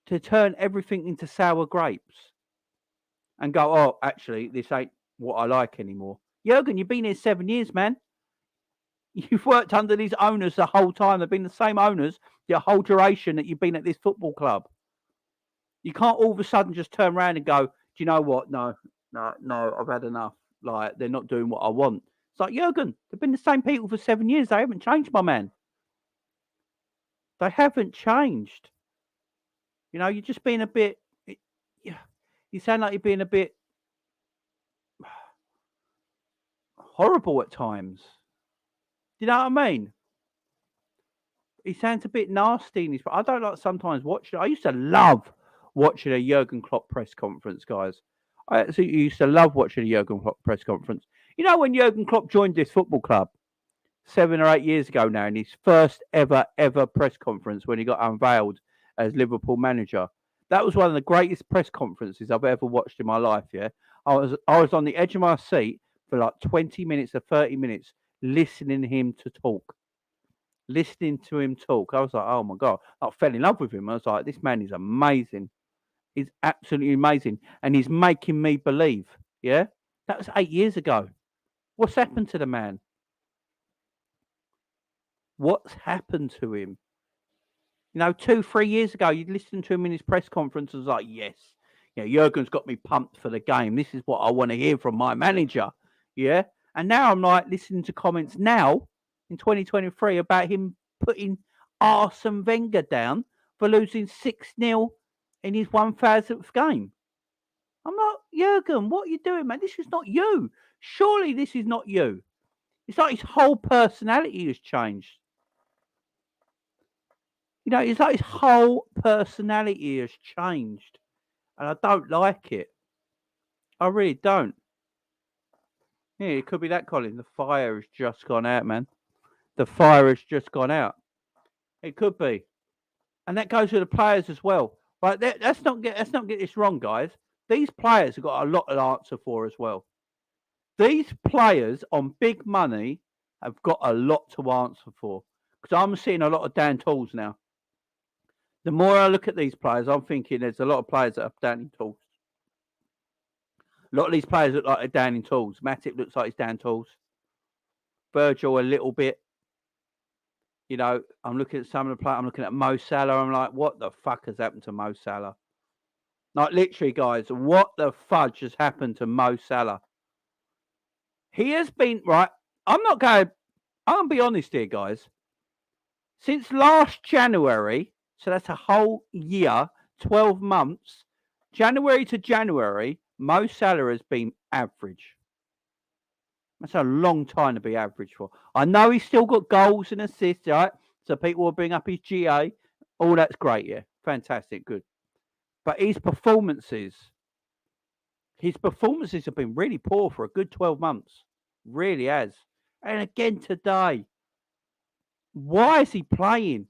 to turn everything into sour grapes and go, actually, this ain't what I like anymore. Jurgen, you've been here 7 years, man. You've worked under these owners the whole time. They've been the same owners the whole duration that you've been at this football club. You can't all of a sudden just turn around and go, do you know what? No, I've had enough. Like, they're not doing what I want. It's like, Jurgen, they've been the same people for 7 years. They haven't changed, my man. They haven't changed. You're just being a bit... You sound like you're being a bit horrible at times. Do you know what I mean? He sounds a bit nasty in his... I don't like sometimes watching... I used to love watching a Jurgen Klopp press conference, guys. I actually used to love watching a Jurgen Klopp press conference. When Jurgen Klopp joined this football club 7 or 8 years ago now, in his first ever press conference when he got unveiled as Liverpool manager, that was one of the greatest press conferences I've ever watched in my life, yeah? I was on the edge of my seat for like 20 minutes or 30 minutes listening to him talk. Listening to him talk. I was like, oh my God. I fell in love with him. I was like, this man is amazing. He's absolutely amazing. And he's making me believe, yeah? That was 8 years ago. What's happened to the man? What's happened to him? 2-3 years ago, you'd listen to him in his press conference and was like, yes, Jurgen's got me pumped for the game. This is what I want to hear from my manager. Yeah. And now I'm like listening to comments now in 2023 about him putting Arsene Wenger down for losing 6-0 in his 1,000th game. I'm like, Jurgen, what are you doing, man? This is not you. Surely this is not you. It's like his whole personality has changed. You know, it's like his whole personality has changed. And I don't like it. I really don't. Yeah, it could be that, Colin. The fire has just gone out, man. The fire has just gone out. It could be. And that goes with the players as well. Right? Let's not get this wrong, guys. These players have got a lot to answer for as well. These players on big money have got a lot to answer for. Because I'm seeing a lot of Dan tools now. The more I look at these players, I'm thinking there's a lot of players that are down tools. A lot of these players look like they're down tools. Matic looks like he's down tools. Virgil a little bit. You know, I'm looking at some of the players. I'm looking at Mo Salah. I'm like, what the fuck has happened to Mo Salah? Like, literally, guys, what the fudge has happened to Mo Salah? He has been, right, I'm going to be honest here, guys. Since last January, so that's a whole year, 12 months, January to January, Mo Salah has been average. That's a long time to be average for. I know he's still got goals and assists, right? So people will bring up his GA. All that's great, yeah. Fantastic, good. But his performances have been really poor for a good 12 months. Really has. And again today. Why is he playing?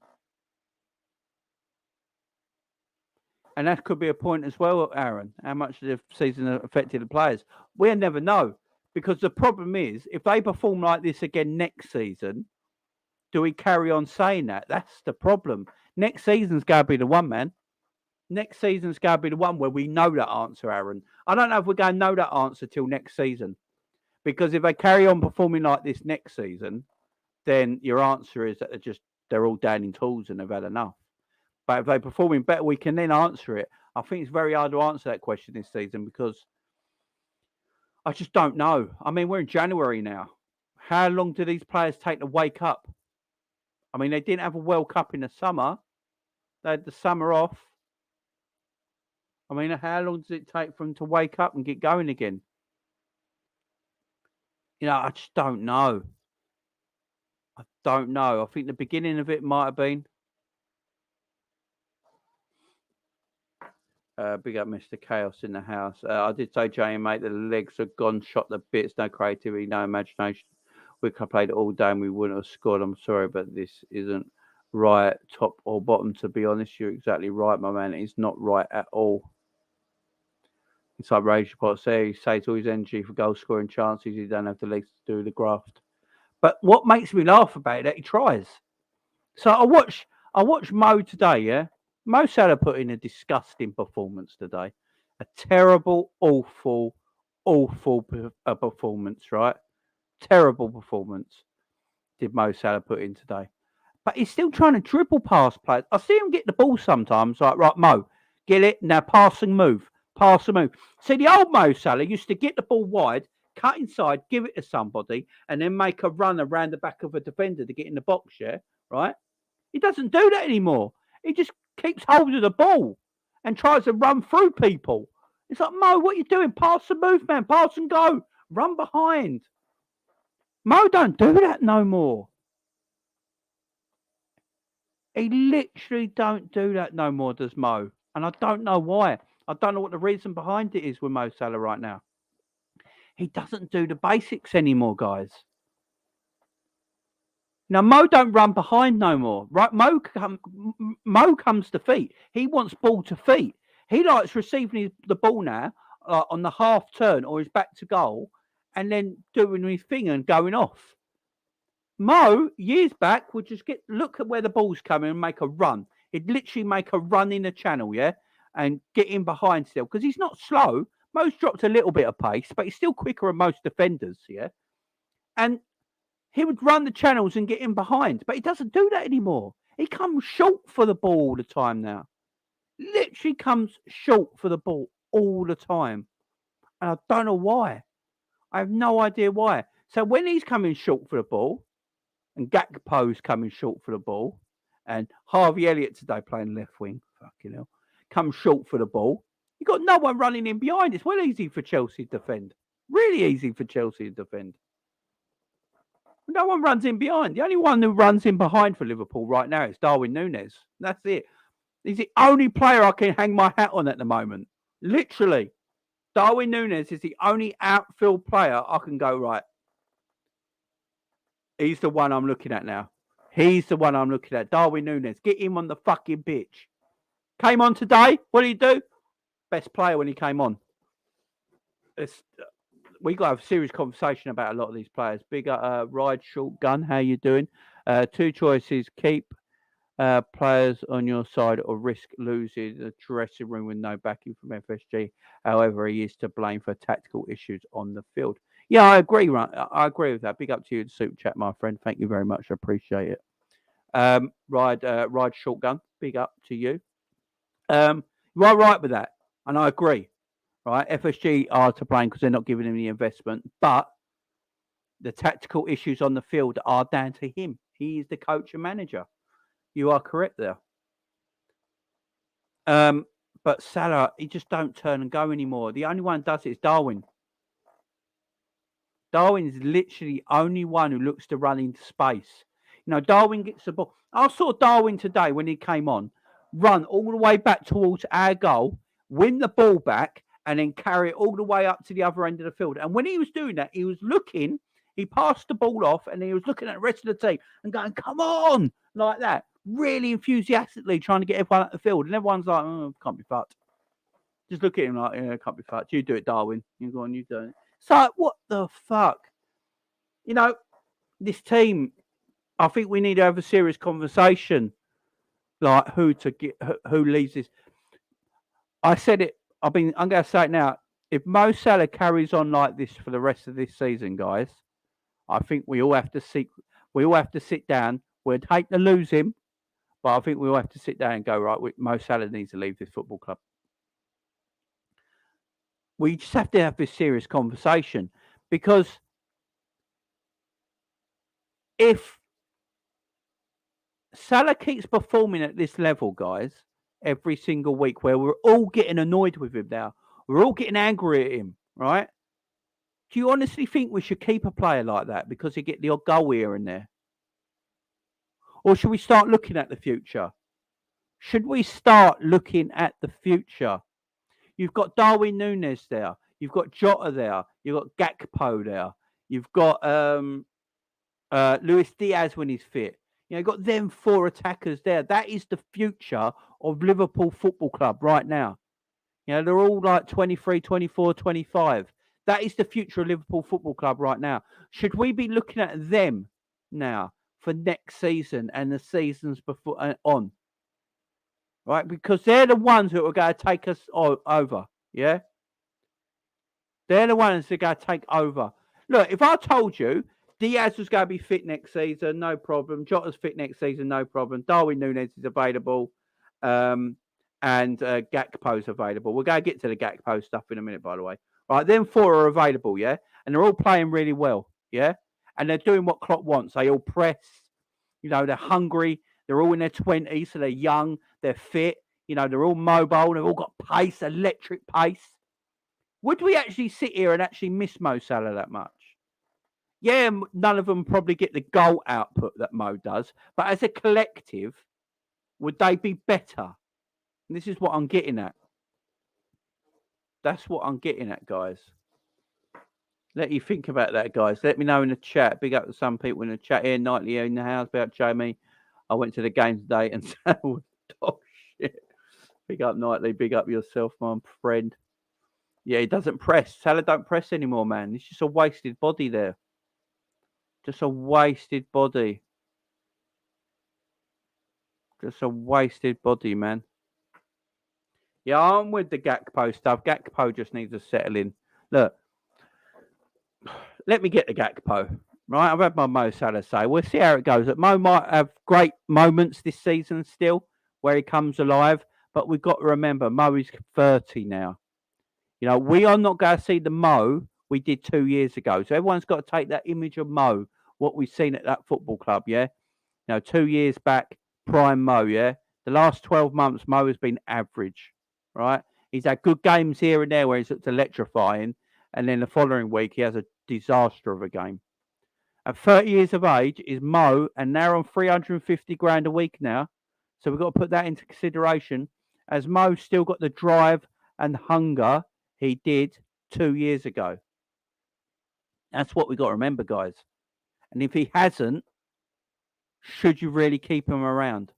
And that could be a point as well, Aaron. How much the season affected the players? We'll never know. Because the problem is, if they perform like this again next season, do we carry on saying that? That's the problem. Next season's going to be the one, man. Next season's going to be the one where we know that answer, Aaron. I don't know if we're going to know that answer till next season. Because if they carry on performing like this next season, then your answer is that they're all down in tools and they've had enough. But if they're performing better, we can then answer it. I think it's very hard to answer that question this season because I just don't know. I mean, we're in January now. How long do these players take to wake up? I mean, they didn't have a World Cup in the summer. They had the summer off. I mean, how long does it take for them to wake up and get going again? You know, I just don't know. I don't know. I think the beginning of it might have been. Big up Mr. Chaos in the house. I did say, Jay, mate, the legs are gone, shot the bits, no creativity, no imagination. We could have played it all day and we wouldn't have scored. I'm sorry, but this isn't right, top or bottom, to be honest. You're exactly right, my man. It's not right at all. It's like Rage Pot say, he saves all his energy for goal scoring chances. He don't have the legs to do the graft. But what makes me laugh about it, that he tries. So I watched Mo today, yeah? Mo Salah put in a disgusting performance today. A terrible, awful performance, right? Terrible performance did Mo Salah put in today. But he's still trying to dribble past players. I see him get the ball sometimes, like, right, Mo, get it, now pass and move. Pass and move. See, the old Mo Salah used to get the ball wide, cut inside, give it to somebody, and then make a run around the back of a defender to get in the box, yeah? Right? He doesn't do that anymore. He just keeps hold of the ball and tries to run through people. It's like, Mo, what are you doing? Pass and move, man. Pass and go. Run behind. Mo don't do that no more. He literally don't do that no more, does Mo. And I don't know why. I don't know what the reason behind it is with Mo Salah right now. He doesn't do the basics anymore, guys. Now, Mo don't run behind no more, right? Mo comes to feet. He wants ball to feet. He likes receiving the ball now on the half turn or his back to goal and then doing his thing and going off. Mo, years back, would just look at where the ball's coming and make a run. He'd literally make a run in the channel, yeah, and get in behind still because he's not slow. Mo's dropped a little bit of pace, but he's still quicker than most defenders, yeah. And he would run the channels and get in behind, but he doesn't do that anymore. He comes short for the ball all the time now. Literally comes short for the ball all the time. And I don't know why. I have no idea why. So when he's coming short for the ball, and Gakpo's coming short for the ball, and Harvey Elliott today playing left wing, fucking hell, comes short for the ball, you've got no one running in behind. It's well easy for Chelsea to defend. Really easy for Chelsea to defend. No one runs in behind. The only one who runs in behind for Liverpool right now is Darwin Nunez. That's it. He's the only player I can hang my hat on at the moment. Literally. Darwin Nunez is the only outfield player I can go, right. He's the one I'm looking at now. He's the one I'm looking at. Darwin Nunez. Get him on the fucking pitch. Came on today. What did he do? Best player when he came on. We got to have a serious conversation about a lot of these players. Big Ride Shotgun. How you doing? Two choices. Keep players on your side or risk losing the dressing room with no backing from FSG. However, he is to blame for tactical issues on the field. Yeah, I agree. I agree with that. Big up to you in Super Chat, my friend. Thank you very much. I appreciate it. Ride Shotgun. Big up to you. You are right with that, and I agree. Right, FSG are to blame because they're not giving him the investment, but the tactical issues on the field are down to him. He is the coach and manager. You are correct there. But Salah, he just don't turn and go anymore. The only one who does it is Darwin. Darwin is literally the only one who looks to run into space. You know, Darwin gets the ball. I saw Darwin today when he came on, run all the way back towards our goal, win the ball back, and then carry it all the way up to the other end of the field. And when he was doing that, he was looking, he passed the ball off, and he was looking at the rest of the team and going, come on, like that. Really enthusiastically trying to get everyone out the field. And everyone's like, oh, can't be fucked. Just look at him like, yeah, can't be fucked. You do it, Darwin. You go on, you do it. It's like, what the fuck? You know, this team, I think we need to have a serious conversation. Like, who leads this. I said it. I'm going to say it now. If Mo Salah carries on like this for the rest of this season, guys, I think we all have to sit down. We'd hate to lose him, but I think we all have to sit down and go, right, Mo Salah needs to leave this football club. We just have to have this serious conversation because if Salah keeps performing at this level, guys, every single week where we're all getting annoyed with him now, we're all getting angry at him, right? Do you honestly think we should keep a player like that because he get the odd goal here and there? Or should we start looking at the future? Should we start looking at the future? You've got Darwin Nunez there. You've got Jota there. You've got Gakpo there. You've got Luis Diaz when he's fit. You know, you've got them four attackers there. That is the future of Liverpool Football Club right now. You know, they're all like 23, 24, 25. That is the future of Liverpool Football Club right now. Should we be looking at them now for next season and the seasons before on? Right? Because they're the ones that are going to take us over. Yeah? They're the ones that are going to take over. Look, if I told you Diaz was going to be fit next season, no problem. Jota's fit next season, no problem. Darwin Nunez is available. And Gakpo's available. We're going to get to the Gakpo stuff in a minute, by the way. Right, them four are available, yeah? And they're all playing really well, yeah? And they're doing what Klopp wants. They all press. You know, they're hungry. They're all in their 20s, so they're young. They're fit. You know, they're all mobile. They've all got pace, electric pace. Would we actually sit here and actually miss Mo Salah that much? Yeah, none of them probably get the goal output that Mo does. But as a collective, would they be better? And this is what I'm getting at. That's what I'm getting at, guys. Let you think about that, guys. Let me know in the chat. Big up to some people in the chat here. Nightly in the house about Jamie. I went to the game today and Salah dog shit. Big up Nightly. Big up yourself, my friend. Yeah, he doesn't press. Salah don't press anymore, man. It's just a wasted body there. Just a wasted body. Just a wasted body, man. Yeah, I'm with the Gakpo stuff. Gakpo just needs to settle in. Look, let me get the Gakpo, right? I've had my Mo Salah say. We'll see how it goes. Mo might have great moments this season still where he comes alive, but we've got to remember, Mo is 30 now. You know, we are not going to see the Mo we did 2 years ago. So everyone's got to take that image of Mo, what we've seen at that football club, yeah? You know, 2 years back, prime Mo, yeah? The last 12 months, Mo has been average. Right, he's had good games here and there where he's looked electrifying, and then the following week he has a disaster of a game. At 30 years of age is Mo, and they're on 350 grand a week now. So we've got to put that into consideration. As Mo still got the drive and hunger he did 2 years ago. That's what we've got to remember, guys. And if he hasn't, should you really keep him around?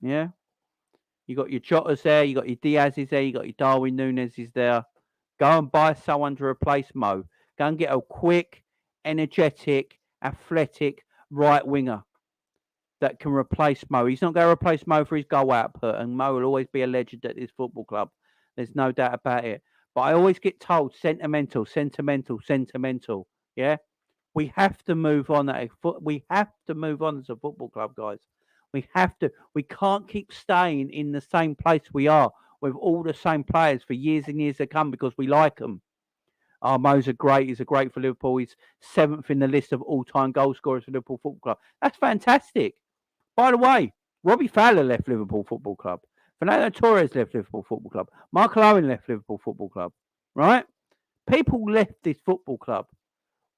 Yeah? You got your Jotas there, you got your Diaz's there, you got your Darwin Nunez's there. Go and buy someone to replace Mo. Go and get a quick, energetic, athletic right winger that can replace Mo. He's not going to replace Mo for his goal output, and Mo will always be a legend at this football club. There's no doubt about it. But I always get told sentimental. Yeah, we have to move on. We have to move on as a football club, guys. We have to. We can't keep staying in the same place we are with all the same players for years and years to come because we like them. Oh, Mo's He's a great for Liverpool. He's 7th in the list of all-time goal scorers for Liverpool Football Club. That's fantastic. By the way, Robbie Fowler left Liverpool Football Club. Fernando Torres left Liverpool Football Club. Michael Owen left Liverpool Football Club. Right? People left this football club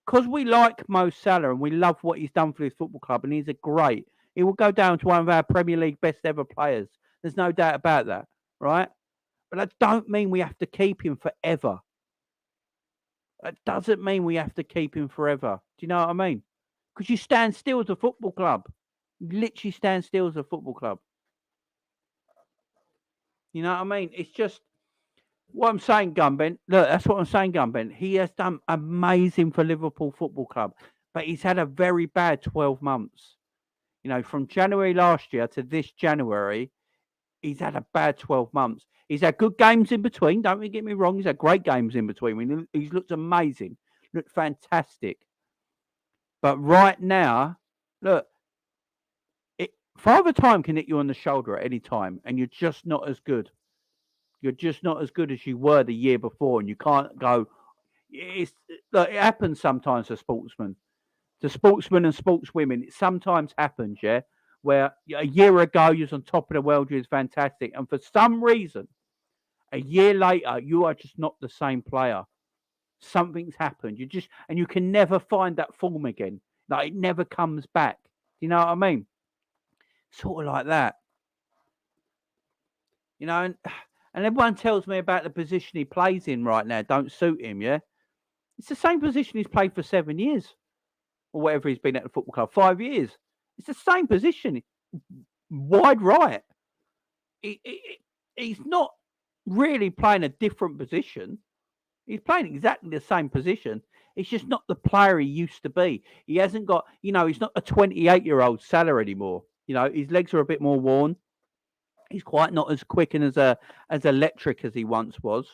because we like Mo Salah and we love what he's done for this football club, and he's a great. He will go down to one of our Premier League best ever players. There's no doubt about that, right? But that don't mean we have to keep him forever. That doesn't mean we have to keep him forever. Do you know what I mean? Because you stand still as a football club. You literally stand still as a football club. You know what I mean? It's just what I'm saying, Gunbent. Look, that's what I'm saying, Gunbent. He has done amazing for Liverpool Football Club, but he's had a very bad 12 months. You know, from January last year to this January, he's had a bad 12 months. He's had good games in between. Don't get me wrong. He's had great games in between. He's looked amazing. Looked fantastic. But right now, look, Father Time can hit you on the shoulder at any time, and you're just not as good. You're just not as good as you were the year before, and you can't go. Look, it happens sometimes to sportsmen. To sportsmen and sportswomen, it sometimes happens, yeah, where a year ago you was on top of the world, you was fantastic, and for some reason, a year later, you are just not the same player. Something's happened. And you can never find that form again. Like, it never comes back. Do you know what I mean? Sort of like that. You know, and everyone tells me about the position he plays in right now don't suit him, yeah? It's the same position he's played for 7 years. Or whatever he's been at the football club, 5 years. It's the same position. Wide right. He's not really playing a different position. He's playing exactly the same position. It's just not the player he used to be. He hasn't got, he's not a 28-year-old Salah anymore. His legs are a bit more worn. He's quite not as quick and as electric as he once was.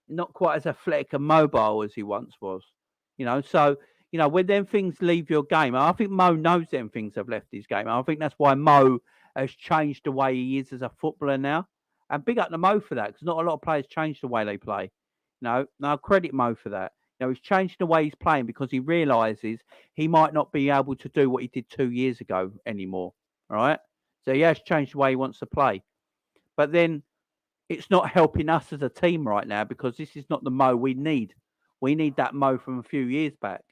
Not quite as athletic and mobile as he once was. So when them things leave your game, I think Mo knows them things have left his game. I think that's why Mo has changed the way he is as a footballer now. And big up to Mo for that, because not a lot of players change the way they play. Now I credit Mo for that. He's changed the way he's playing because he realises he might not be able to do what he did 2 years ago anymore. All right? So he has changed the way he wants to play. But then it's not helping us as a team right now because this is not the Mo we need. We need that Mo from a few years back.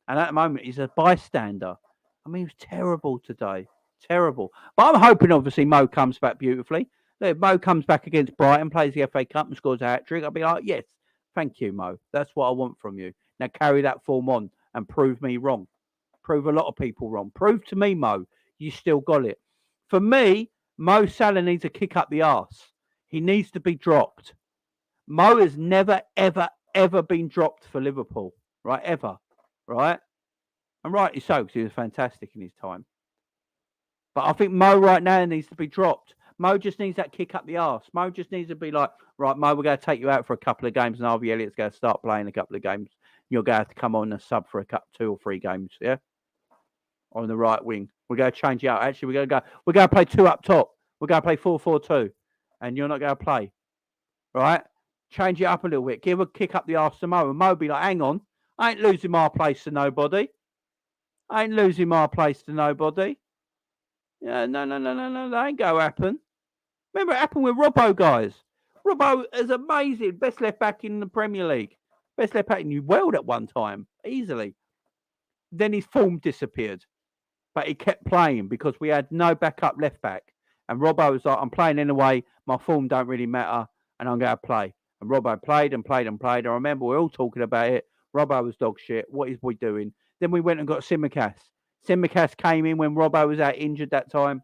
And at the moment, he's a bystander. I mean, he was terrible today. Terrible. But I'm hoping, obviously, Mo comes back beautifully. If Mo comes back against Brighton, plays the FA Cup and scores a hat-trick, I'll be like, yes, thank you, Mo. That's what I want from you. Now carry that form on and prove me wrong. Prove a lot of people wrong. Prove to me, Mo, you still got it. For me, Mo Salah needs a kick up the arse. He needs to be dropped. Mo has never, ever, ever been dropped for Liverpool. Right? Ever. Right? And rightly so, because he was fantastic in his time. But I think Mo right now needs to be dropped. Mo just needs that kick up the arse. Mo just needs to be like, right, Mo, we're going to take you out for a couple of games, and Harvey Elliott's going to start playing a couple of games. You're going to have to come on and sub for 2 or 3 games, yeah? On the right wing. We're going to change it out. Actually, we're going to play 2 up top. We're going to play 4-4-2. And you're not going to play. Right? Change it up a little bit. Give a kick up the arse to Mo. And Mo be like, hang on. I ain't losing my place to nobody. I ain't losing my place to nobody. Yeah, no. That ain't going to happen. Remember, it happened with Robbo, guys. Robbo is amazing. Best left back in the Premier League. Best left back in the world at one time. Easily. then his form disappeared. But he kept playing because we had no backup left back. And Robbo was like, I'm playing anyway. My form don't really matter, and I'm going to play. And Robbo played and played and played. I remember we were all talking about it. Robbo was dog shit. What is we doing? Then we went and got Tsimikas. Tsimikas came in when Robbo was out injured that time.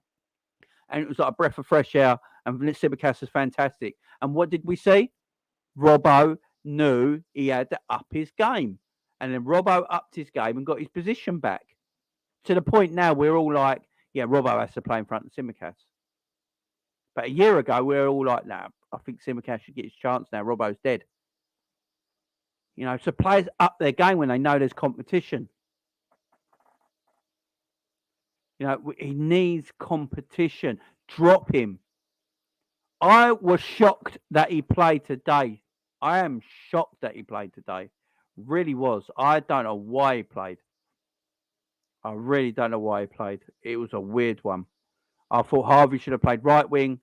And it was like a breath of fresh air. And Tsimikas was fantastic. And what did we see? Robbo knew he had to up his game. And then Robbo upped his game and got his position back. To the point now we're all like, yeah, Robbo has to play in front of Tsimikas. But a year ago, we were all like, nah, I think Tsimikas should get his chance now. Robbo's dead. You know, so players up their game when they know there's competition. You know, he needs competition. Drop him. I was shocked that he played today. I am shocked that he played today. Really was. I don't know why he played. I really don't know why he played. It was a weird one. I thought Harvey should have played right wing,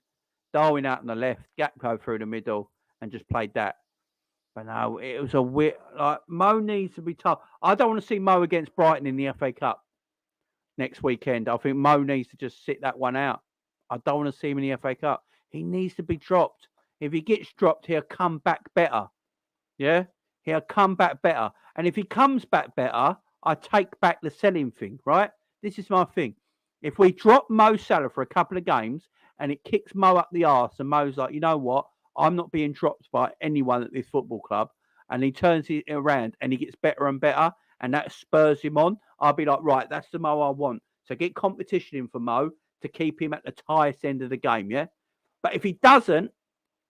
Darwin out on the left, Gakpo through the middle, and just played that. But no, it was a weird. Like Mo needs to be tough. I don't want to see Mo against Brighton in the FA Cup next weekend. I think Mo needs to just sit that one out. I don't want to see him in the FA Cup. He needs to be dropped. If he gets dropped, he'll come back better. Yeah, he'll come back better. And if he comes back better, I take back the selling thing. Right? This is my thing. If we drop Mo Salah for a couple of games and it kicks Mo up the arse and Mo's like, you know what? I'm not being dropped by anyone at this football club. And he turns it around and he gets better and better and that spurs him on. I'll be like, right, that's the Mo I want. So get competition in for Mo to keep him at the highest end of the game, yeah? But if he doesn't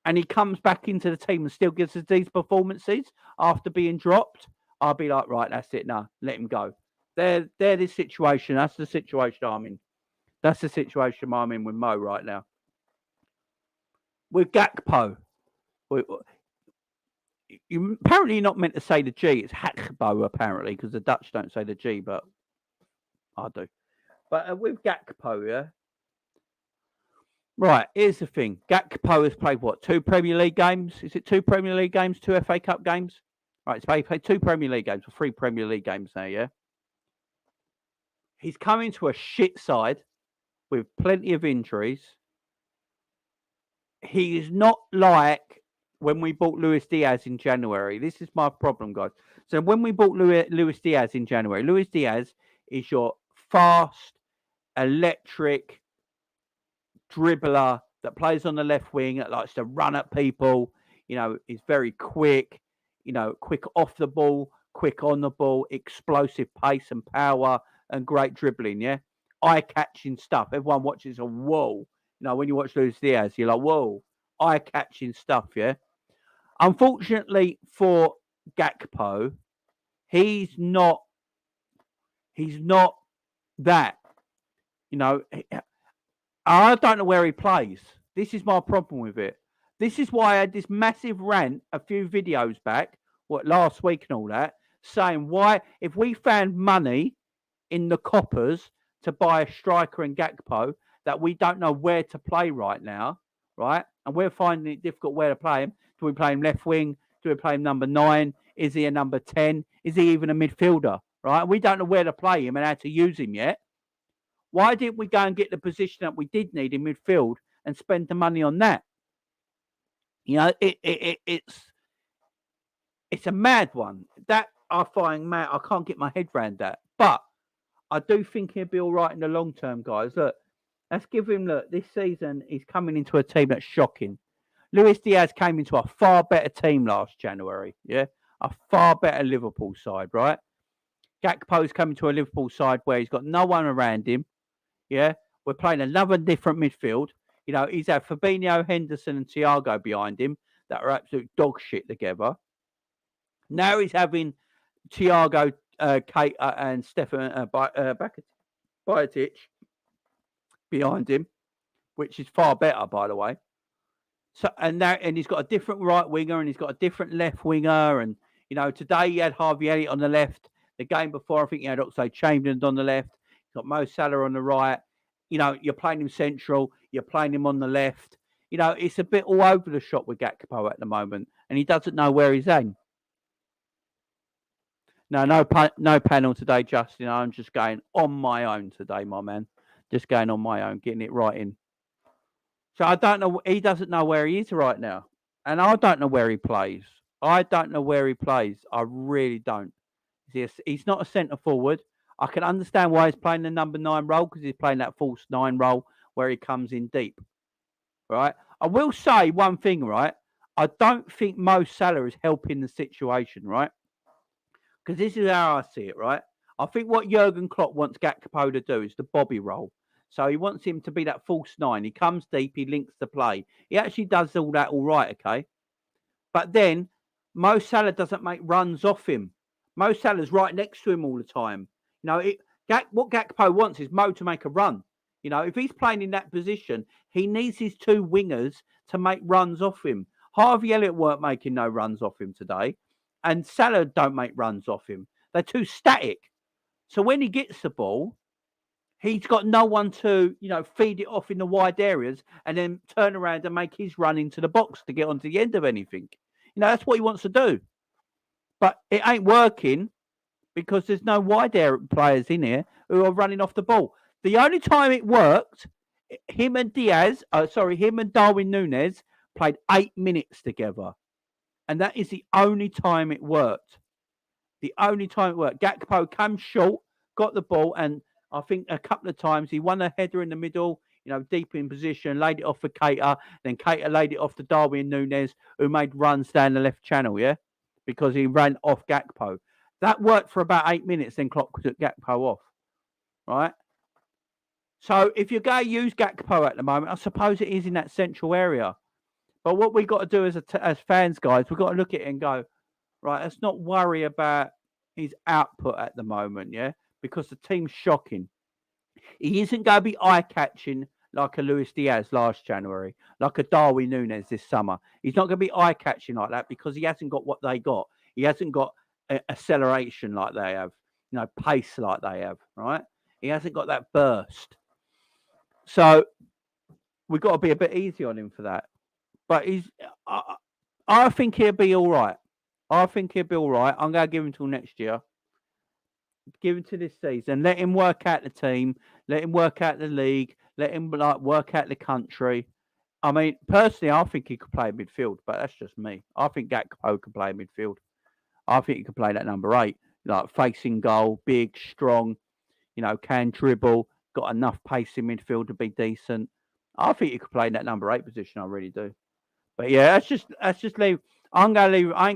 and he comes back into the team and still gives us these performances after being dropped, I'll be like, right, that's it now. Let him go. They're this situation. That's the situation I'm in. That's the situation I'm in with Mo right now. With Gakpo, you apparently you're not meant to say the G. It's Hakbo apparently because the Dutch don't say the G, but I do. But with Gakpo, yeah. Right, here's the thing. Gakpo has played what? 2 Premier League games? Is it 2 Premier League games? 2 FA Cup games? Right, he's played 2 Premier League games or 3 Premier League games now, yeah? He's coming to a shit side with plenty of injuries. He is not like when we bought Luis Diaz in January. This is my problem, guys. So when we bought Luis Diaz in January, Luis Diaz is your fast, electric dribbler that plays on the left wing, that likes to run at people. You know, is very quick. You know, quick off the ball, quick on the ball, explosive pace and power, and great dribbling. Yeah, eye-catching stuff. Everyone watches a whoa. You know, when you watch Luis Diaz, you're like, whoa, eye-catching stuff. Yeah. Unfortunately for Gakpo, he's not that. You know, I don't know where he plays. This is my problem with it. This is why I had this massive rant a few videos back, last week and all that, saying why, if we found money in the coppers to buy a striker and Gakpo, that we don't know where to play right now, right? And we're finding it difficult where to play him. Do we play him left wing? Do we play him number 9? Is he a number 10? Is he even a midfielder, right? We don't know where to play him and how to use him yet. Why didn't we go and get the position that we did need in midfield and spend the money on that? You know, it's a mad one. That I find mad. I can't get my head around that. But I do think he'll be all right in the long term, guys. Look, let's give him, look, this season he's coming into a team that's shocking. Luis Diaz came into a far better team last January, yeah? A far better Liverpool side, right? Gakpo's coming to a Liverpool side where he's got no one around him, yeah? We're playing another different midfield. You know, he's had Fabinho, Henderson and Thiago behind him that are absolute dog shit together. Now he's having Thiago, Keita and Bajcetic behind him, which is far better, by the way. So and he's got a different right winger and he's got a different left winger. And, you know, today he had Harvey Elliott on the left. The game before, I think he had Oxlade-Chamberlain on the left. He's got Mo Salah on the right. You know, you're playing him central. You're playing him on the left. You know, it's a bit all over the shop with Gakpo at the moment. And he doesn't know where he's at. No panel today, Justin. I'm just going on my own today, my man. Just going on my own, getting it right in. So I don't know. He doesn't know where he is right now, and I don't know where he plays. I don't know where he plays. I really don't. He's not a centre forward. I can understand why he's playing the number 9 role because he's playing that false 9 role where he comes in deep. Right. I will say one thing. Right. I don't think Mo Salah is helping the situation. Right. Because this is how I see it. Right. I think what Jurgen Klopp wants Gakpo to do is the Bobby role. So he wants him to be that false 9. He comes deep. He links the play. He actually does all that all right. Okay. But then Mo Salah doesn't make runs off him. Mo Salah's right next to him all the time. What Gakpo wants is Mo to make a run. If he's playing in that position, he needs his 2 wingers to make runs off him. Harvey Elliott weren't making no runs off him today, and Salah don't make runs off him. They're too static. So when he gets the ball, he's got no one to, feed it off in the wide areas and then turn around and make his run into the box to get onto the end of anything. That's what he wants to do. But it ain't working because there's no wide area players in here who are running off the ball. The only time it worked, him and Darwin Nunez played 8 minutes together. And that is the only time it worked. The only time it worked. Gakpo came short, got the ball, and I think a couple of times he won a header in the middle, deep in position, laid it off for Keita, then Keita laid it off to Darwin Nunez, who made runs down the left channel, yeah? Because he ran off Gakpo. That worked for about 8 minutes, then Klopp took Gakpo off, right? So if you're going to use Gakpo at the moment, I suppose it is in that central area. But what we've got to do as fans, guys, we've got to look at it and go, right, let's not worry about his output at the moment, yeah? Because the team's shocking. He isn't going to be eye-catching like a Luis Diaz last January, like a Darwin Nunez this summer. He's not going to be eye-catching like that because he hasn't got what they got. He hasn't got acceleration like they have, pace like they have, right? He hasn't got that burst. So we've got to be a bit easy on him for that. But I think he'll be all right. I'm going to give him till next year. Give him to this season. Let him work out the team. Let him work out the league. Let him work out the country. I mean, personally, I think he could play midfield, but that's just me. I think Gakpo could play midfield. I think he could play that number 8, like facing goal, big, strong. Can dribble, got enough pace in midfield to be decent. I think he could play in that number 8 position. I really do. But yeah, let's just leave. I ain't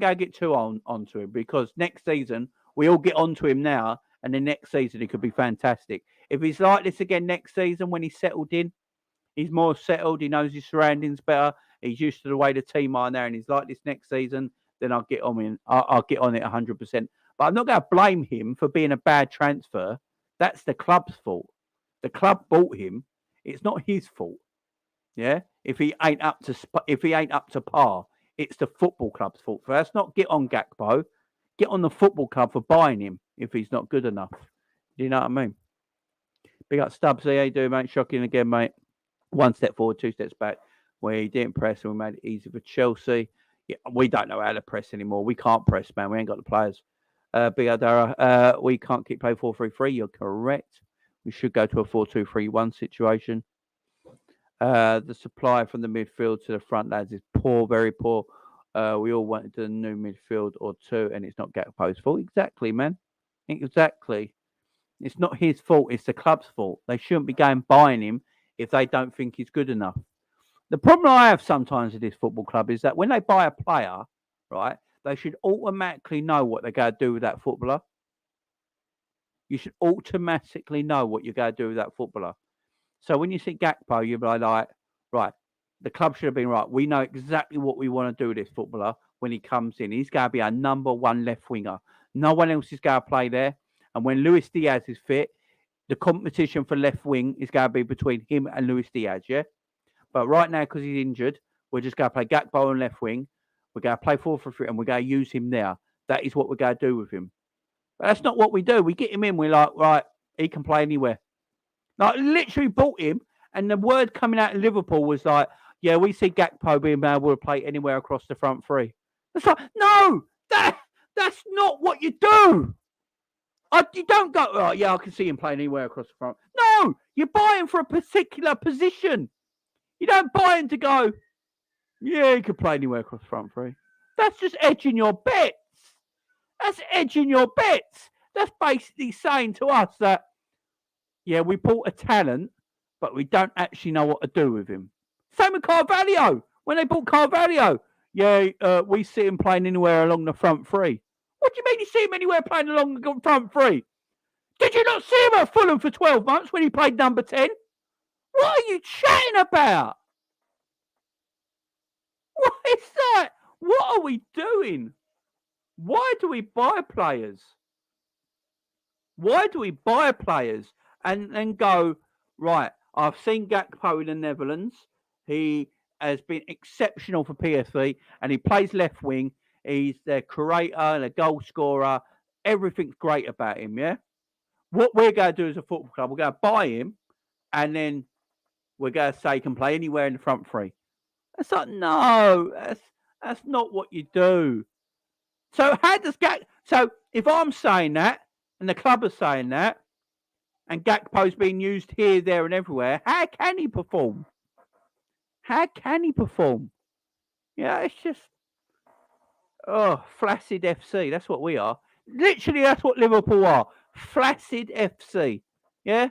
gonna get too onto him because next season we all get onto him now, and then next season he could be fantastic. If he's like this again next season when he's settled in, he's more settled, he knows his surroundings better, he's used to the way the team are now, and he's like this next season, then I'll get on him. I'll get on it 100%. But I'm not going to blame him for being a bad transfer. That's the club's fault. The club bought him. It's not his fault. Yeah, if he ain't up to par, it's the football club's fault. So let's not get on Gakpo. Get on the football club for buying him if he's not good enough. Do you know what I mean? Big up Stubbs. How you doing, mate? Shocking again, mate. 1 step forward, 2 steps back. Where he didn't press and we made it easy for Chelsea. Yeah, we don't know how to press anymore. We can't press, man. We ain't got the players. Big up Dara. We can't keep playing 4-3-3. You're correct. We should go to a 4-2-3-1 situation. The supply from the midfield to the front, lads, is poor, very poor. We all wanted a new midfield or 2, and it's not Gakpo's fault. Exactly, man. Exactly. It's not his fault. It's the club's fault. They shouldn't be going buying him if they don't think he's good enough. The problem I have sometimes with this football club is that when they buy a player, right, they should automatically know what they're going to do with that footballer. You should automatically know what you're going to do with that footballer. So when you see Gakpo, you'll be like, right, the club should have been right. We know exactly what we want to do with this footballer when he comes in. He's going to be our number 1 left winger. No one else is going to play there. And when Luis Diaz is fit, the competition for left wing is going to be between him and Luis Diaz, yeah? But right now, because he's injured, we're just going to play Gakpo on left wing. We're going to play 4-3-3 and we're going to use him there. That is what we're going to do with him. But that's not what we do. We get him in. We're like, right, he can play anywhere. Like, literally bought him, and the word coming out of Liverpool was like, yeah, we see Gakpo being able to play anywhere across the front 3. It's like, no, that's not what you do. You don't go, oh, yeah, I can see him playing anywhere across the front. No, you buy him for a particular position. You don't buy him to go, yeah, he could play anywhere across the front three. That's just edging your bets. That's edging your bets. That's basically saying to us that, yeah, we bought a talent, but we don't actually know what to do with him. Same with Carvalho. When they bought Carvalho, yeah, we see him playing anywhere along the front three. What do you mean you see him anywhere playing along the front three? Did you not see him at Fulham for 12 months when he played number 10? What are you chatting about? What is that? What are we doing? Why do we buy players? Why do we buy players and then go, right, I've seen Gakpo in the Netherlands. He has been exceptional for PSV and he plays left wing. He's their creator and a goal scorer. Everything's great about him, yeah? What we're going to do as a football club, we're going to buy him and then we're going to say he can play anywhere in the front three. It's like, no, that's not what you do. So how does so if I'm saying that and the club are saying that and Gakpo's being used here, there and everywhere, how can he perform? How can he perform? Yeah, it's just, Flaccid FC. That's what we are. Literally, that's what Liverpool are. Flaccid FC. Yeah?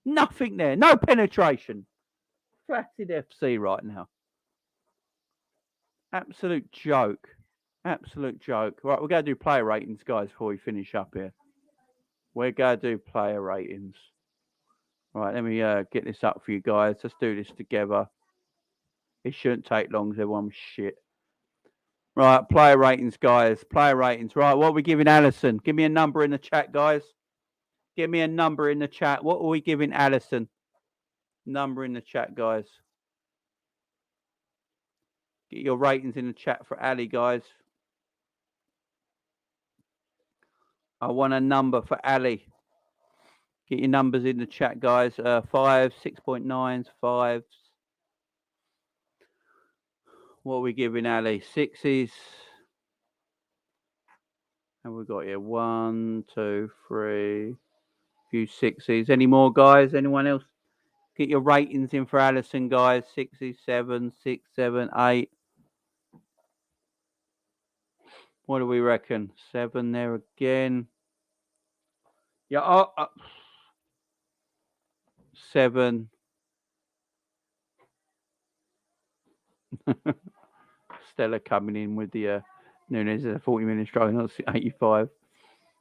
Nothing there. No penetration. Flaccid FC right now. Absolute joke. Absolute joke. Right, we're going to do player ratings, guys, before we finish up here. We're going to do player ratings. Right, let me get this up for you guys. Let's do this together. It shouldn't take long because everyone's shit. Right, player ratings, guys. Player ratings. Right, what are we giving Alisson? Give me a number in the chat, guys. Give me a number in the chat. What are we giving Alisson? Number in the chat, guys. Get your ratings in the chat for Ali, guys. I want a number for Ali. Get your numbers in the chat, guys. 5, 6.9s, 5s. What are we giving Ali? 6s. And we've got here 1, 2, 3. A few 6s. Any more, guys? Anyone else? Get your ratings in for Alisson, guys. 6s, 7, 6, 7, 8. What do we reckon? 7 there again. Yeah, 7. Stella coming in with the Nunez at a 40-minute strike, not 85.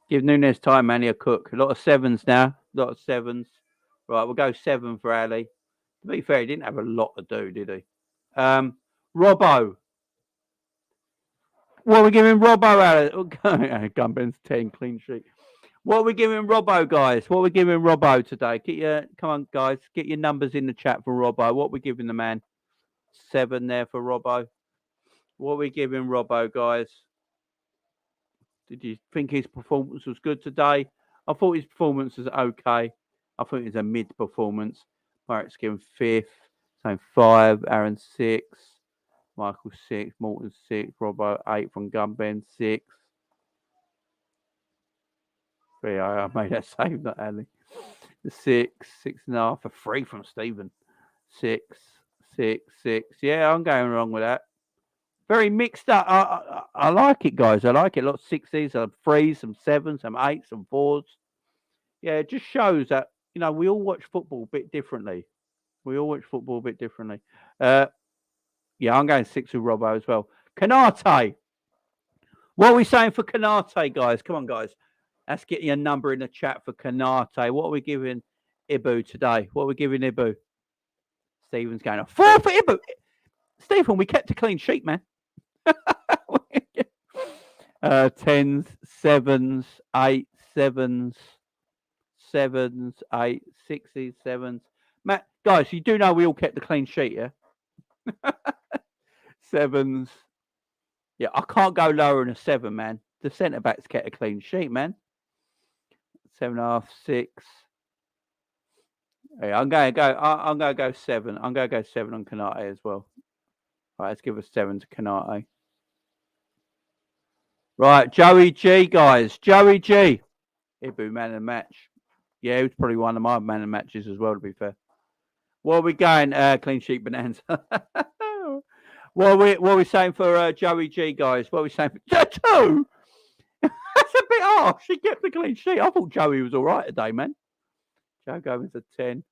Give Nunez time, man. He'll cook. A lot of 7s now. A lot of 7s. Right, we'll go 7 for Ali. To be fair, he didn't have a lot to do, did he? Robbo. What are we giving Robbo, Ali? Gunben's 10, clean sheet. What are we giving Robbo, guys? What are we giving Robbo today? Come on, guys. Get your numbers in the chat for Robbo. What are we giving the man? 7 there for Robbo. What are we giving Robbo, guys? Did you think his performance was good today? I thought his performance was okay. I think it was a mid performance. Barrett's given 5th. So 5. Aaron 6. Michael 6. Morton 6. Robbo 8 from Gunben 6. Yeah, I made that save, not Ali. The 6. 6.5. A 3 from Stephen. 6. 6. 6. Yeah, I'm going wrong with that. Very mixed up. I like it, guys. I like it. A lot of 6s, some 3s, some 7s, some 8s, some 4s. Yeah, it just shows that, we all watch football a bit differently. Yeah, I'm going 6 with Robbo as well. Konate. What are we saying for Konate, guys? Come on, guys. Let's get you a number in the chat for Konate. What are we giving Ibu today? What are we giving Ibu? Stephen's going, 4 for Ibu. Stephen, we kept a clean sheet, man. 10s, 7s, 8s, 7s, 7s, 8s, 6s, 7s. Matt, guys, you do know we all kept the clean sheet, yeah? 7s. Yeah, I can't go lower than a 7, man. The centre backs kept a clean sheet, man. 7.5, 6. Yeah, I'm going to go 7. I'm going to go 7 on Konate as well. Right, let's give a 7 to Konate. Right, Joey G, guys. Joey G. Ibu, man of the match. Yeah, he was probably one of my man of the matches as well, to be fair. What are we going? Clean sheet bonanza. What are we saying for Joey G, guys? What are we saying for 2? That's a bit harsh. He kept the clean sheet. I thought Joey was all right today, man. Joe Gomez a 10,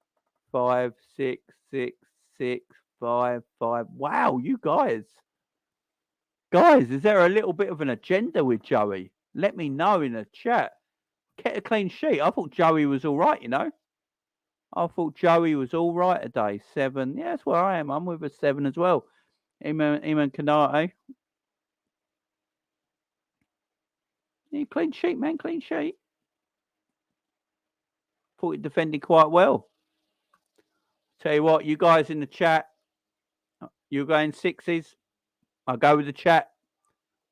5, 6, 6, 6, 5, 5. Wow, you guys. Guys, is there a little bit of an agenda with Joey? Let me know in the chat. Get a clean sheet. I thought Joey was all right, you know. I thought Joey was all right today. 7. Yeah, that's where I am. I'm with a 7 as well. Iman Konate. Yeah, clean sheet, man. Clean sheet. Thought he defended quite well. Tell you what, you guys in the chat, you're going 6s. I go with the chat.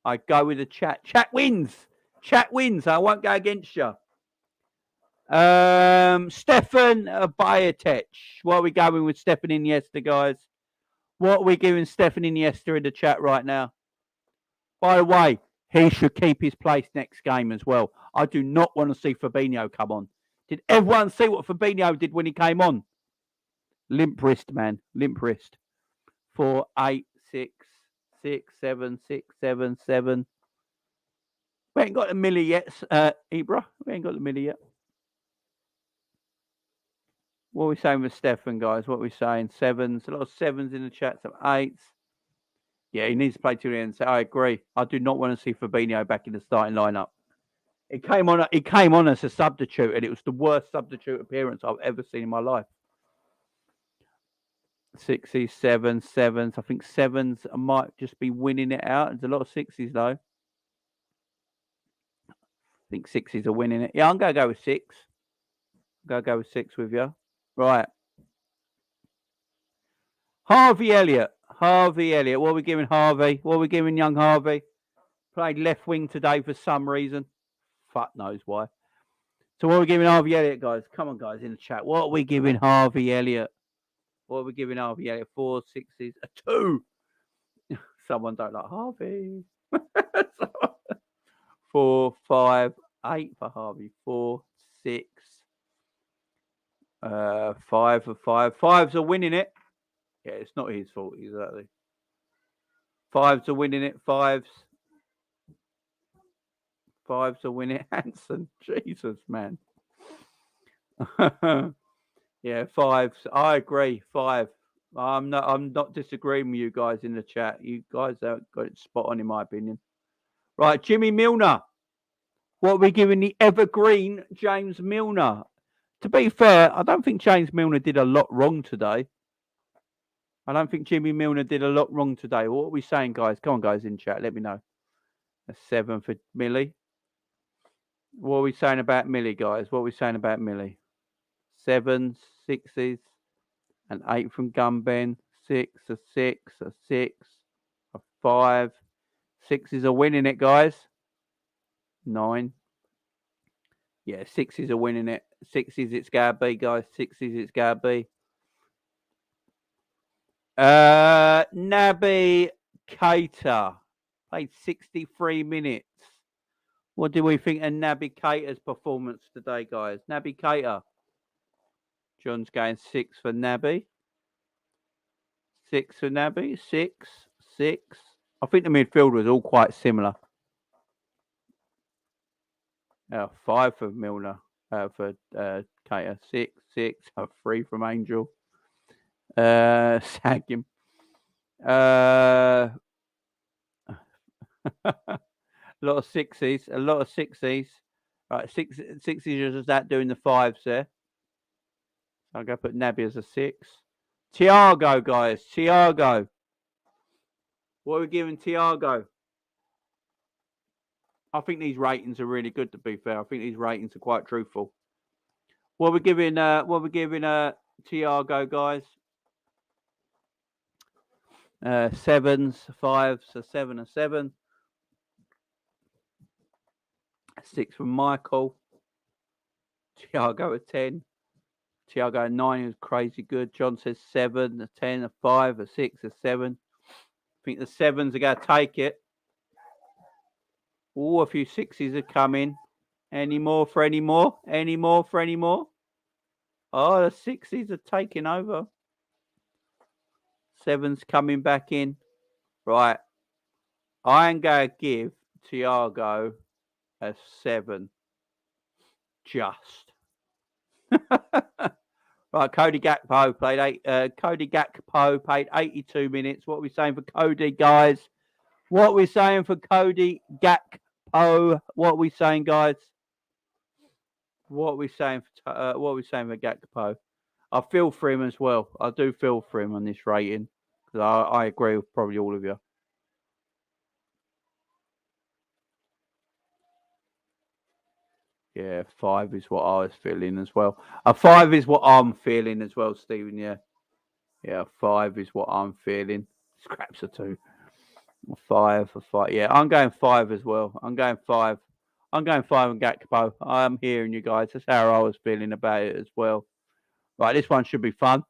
I go with the chat. Chat wins. Chat wins. I won't go against you. Stefan Bajcetic. What are we going with Stefan Iniesta, guys? What are we giving Stefan Iniesta in the chat right now? By the way, he should keep his place next game as well. I do not want to see Fabinho come on. Did everyone see what Fabinho did when he came on? Limp wrist, man. Limp wrist. 4, 8, 6, 6, 7, 6, 7, 7. We ain't got the milli yet, Ibra. We ain't got the milli yet. What are we saying with Stefan, guys? What are we saying? 7s. A lot of 7s in the chat. Some 8s. Yeah, he needs to play to the end. So I agree. I do not want to see Fabinho back in the starting lineup. He came on as a substitute, and it was the worst substitute appearance I've ever seen in my life. 6s, 7s, 7s. I think 7s might just be winning it out. There's a lot of 6s, though. I think 6s are winning it. Yeah, I'm going to go with 6. I'm going to go with 6 with you. Right. Harvey Elliott. Harvey Elliott. What are we giving Harvey? What are we giving young Harvey? Played left wing today for some reason. Fuck knows why. So what are we giving Harvey Elliott, guys? Come on, guys, in the chat. What are we giving Harvey Elliott? What are we giving Harvey Elliott? 4, 6s, a 2. Someone don't like Harvey. 4, 5, 8 for Harvey. 4, 6. 5 for 5. 5s are winning it. Yeah, it's not his fault, exactly. 5s are winning it. 5s. 5s are winning it. Hanson. Jesus, man. Yeah, 5s. I agree. 5. I'm not disagreeing with you guys in the chat. You guys have got it spot on, in my opinion. Right, Jimmy Milner. What are we giving the evergreen James Milner? To be fair, I don't think James Milner did a lot wrong today. I don't think Jimmy Milner did a lot wrong today. What are we saying, guys? Come on, guys, in chat. Let me know. A 7 for Millie. What are we saying about Millie, guys? What are we saying about Millie? 7s, 6s, an 8 from Gunben. 6, a 6, a 6, a 5. 6s are winning it, guys. 9. Yeah, 6s are winning it. 6s, it's gotta be, guys. 6s, it's gotta be. Naby Keita played 63 minutes. What do we think of Naby Keita's performance today, guys? Naby Keita. John's going 6 for Naby. 6 for Naby. 6, 6. I think the midfield was all quite similar. 5 for Milner. For Keita. 6, 6. 3 from Angel. Sag him. A lot of 6s. A lot of 6s. Right, 6s is just that doing the 5s there. So I'm going to put Naby as a 6. Thiago, guys. Thiago. What are we giving Thiago? I think these ratings are really good, to be fair. I think these ratings are quite truthful. What are we giving Thiago, guys? 7s, 5s, a 7, a 7. 6 from Michael. Thiago a 10. Thiago a 9 is crazy good. John says 7, a 10, a 5, a 6, a 7. I think the 7s are going to take it. Oh, a few 6s are coming. Any more for any more? Any more for any more? Oh, the 60s are taking over. 7's coming back in. Right. I'm going to give Thiago a 7. Just. Right, Cody Gakpo played 82 minutes. What are we saying for Cody, guys? What are we saying for Cody Gakpo? What are we saying, guys? What are we saying for Gakpo? I feel for him as well. I do feel for him on this rating because I agree with probably all of you. Yeah, 5 is what I was feeling as well. A 5 is what I'm feeling as well, Stephen. Yeah, 5 is what I'm feeling. Scraps a 2. A 5. Yeah, I'm going 5 as well. I'm going 5 on Gakpo. I'm hearing you guys. That's how I was feeling about it as well. Right, this one should be fun.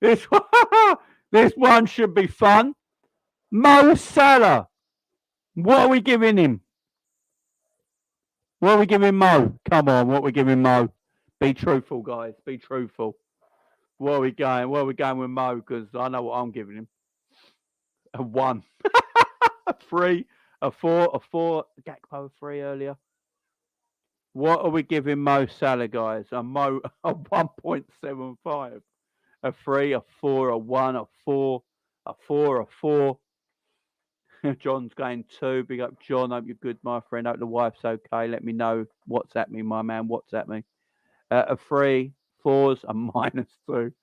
this one should be fun. Mo Salah. What are we giving him? What are we giving Mo? Come on, what are we giving Mo? Be truthful, guys. Be truthful. Where are we going? Where are we going with Mo? Because I know what I'm giving him. A 1. A 3. A 4. A 4. Gakpo a 3 earlier. What are we giving Mo Salah, guys? A 1.75. A 3, a 4, a 1, a 4, a 4, a 4. John's going 2. Big up, John. Hope you're good, my friend. Hope the wife's okay. Let me know what's at me, my man. What's at me? A 3, 4's a -2.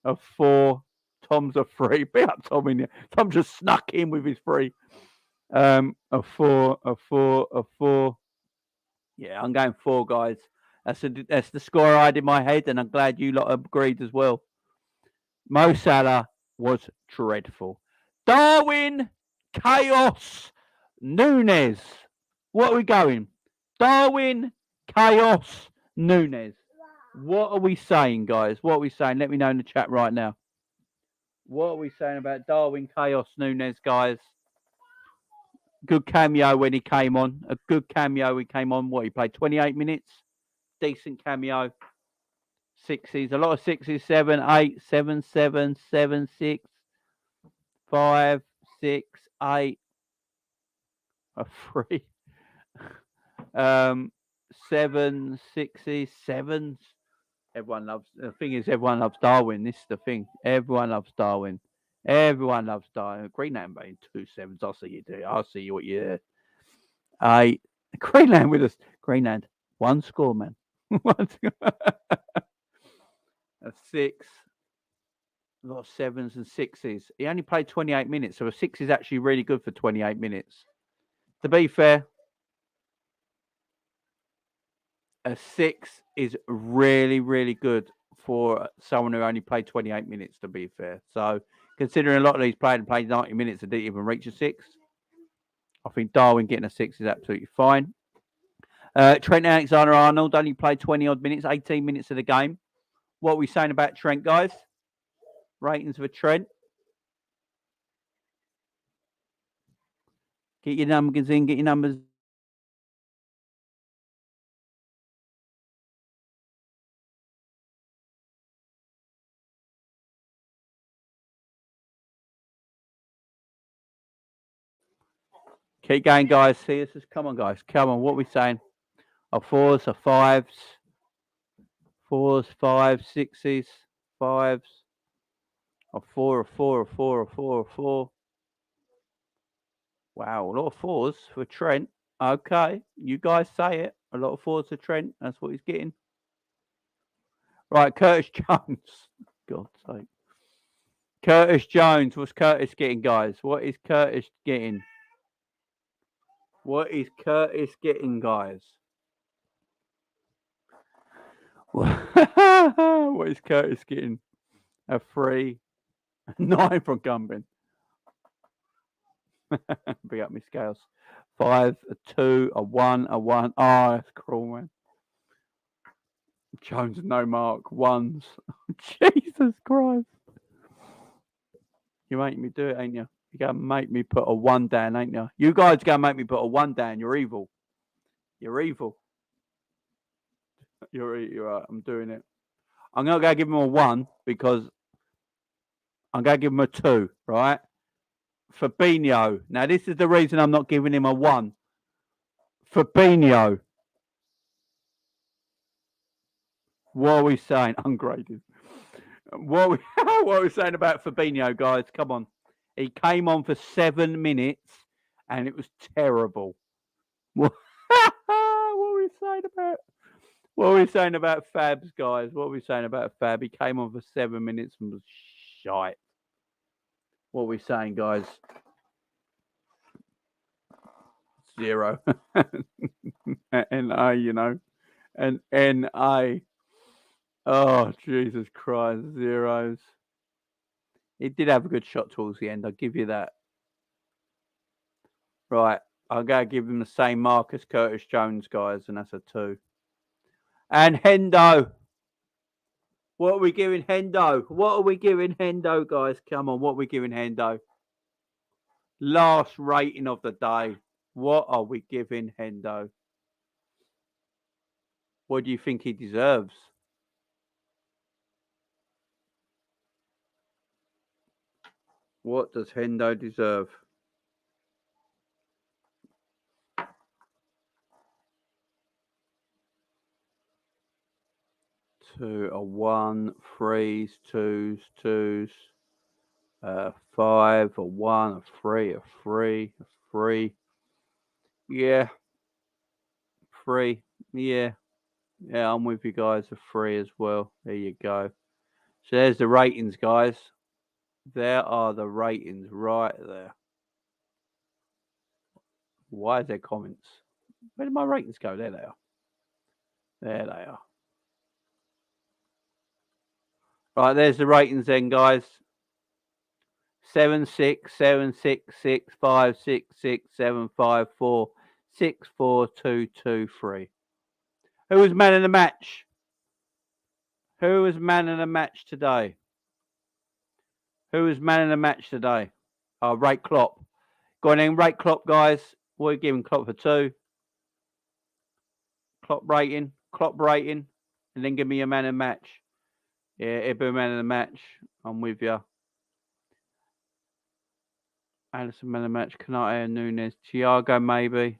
A 4. Tom's a 3. Big up, Tom in there. Tom just snuck in with his 3. A 4, a 4, a 4. Yeah, I'm going 4, guys. That's the score I had in my head, and I'm glad you lot agreed as well. Mo Salah was dreadful. Darwin Chaos Nunez. What are we going? Darwin Chaos Nunez. What are we saying, guys? What are we saying? Let me know in the chat right now. What are we saying about Darwin Chaos Nunez, guys? Good cameo when he came on. A good cameo he came on. What, he played 28 minutes? Decent cameo. 6s. A lot of 6s. 7, 8, 7, 7, 7, 6, 5, 6, 8. A 3. 7, 6s, 7s. Everyone loves. The thing is, everyone loves Darwin. This is the thing. Everyone loves Darwin. Everyone loves Darwin. Greenland made 2 7s. I'll see you do. I'll see you what you do. 8. Greenland with us. Greenland. 1 score, man. 1 score. A 6. A lot of 7s and 6s. He only played 28 minutes, so a 6 is actually really good for 28 minutes. To be fair, a 6 is really, really good for someone who only played 28 minutes, to be fair. So, considering a lot of these players played 90 minutes and didn't even reach a 6, I think Darwin getting a 6 is absolutely fine. Trent Alexander-Arnold only played 20-odd minutes, 18 minutes of the game. What are we saying about Trent, guys? Ratings for Trent. Get your numbers in, get your numbers. Keep going, guys. See us. Come on, guys. Come on. What are we saying? A 4s, a 5s. 4s, 5s, 6s, 5s. A 4, a 4, a 4, a 4, a 4. Wow, a lot of 4s for Trent. Okay, you guys say it. A lot of 4s for Trent. That's what he's getting. Right, Curtis Jones. God's sake. Curtis Jones. What's Curtis getting, guys? What is Curtis getting? What is Curtis getting, guys? What is Curtis getting? A 3. 9 from Gumbin. Big up my scales. 5, a 2, a 1, a 1. Oh, that's cruel, man. Jones, no mark. 1s. Jesus Christ. You make me do it, ain't you? You gotta make me put a 1 down, ain't you? You guys gotta make me put a 1 down. You're evil. You're evil. You're right. I'm doing it. I'm going to go give him a 1 because I'm going to give him a 2, right? Fabinho. Now, this is the reason I'm not giving him a 1. Fabinho. What are we saying? Ungraded. What are we saying about Fabinho, guys? Come on. He came on for 7 minutes and it was terrible. What are we saying about? What are we saying about Fabs, guys? What are we saying about Fab? He came on for 7 minutes and was shite. What are we saying, guys? 0. N-A, you know. And N-A. Oh, Jesus Christ. 0s. He did have a good shot towards the end. I'll give you that. Right. I'll go give him the same mark as Curtis Jones, guys, and that's a 2. And Hendo. What are we giving Hendo? What are we giving Hendo, guys? Come on, what are we giving Hendo? Last rating of the day. What are we giving Hendo? What do you think he deserves? What does Hendo deserve? Two, a 1, 3s, 2s, 2s, 5, a 1, a 3, a 3, a 3. Yeah. 3. Yeah. Yeah, I'm with you guys. A 3 as well. There you go. So there's the ratings, guys. There are the ratings right there. Why is there comments? Where did my ratings go? There they are. There they are. Right, there's the ratings then, guys. 7, 6, 7, 6, 6, 5, 6, 6, 7, 5, 4, 6, 4, 2, 2, 3. Who was man of the match? Who was man of the match today? Who was man of the match today? Oh, rate Klopp. Go on then, rate Klopp, guys. We're giving Klopp a 2. Klopp rating, and then give me a man of the match. Yeah, Ibu man of the match. I'm with you. Alisson man of the match. Konate and Nunez. Thiago maybe.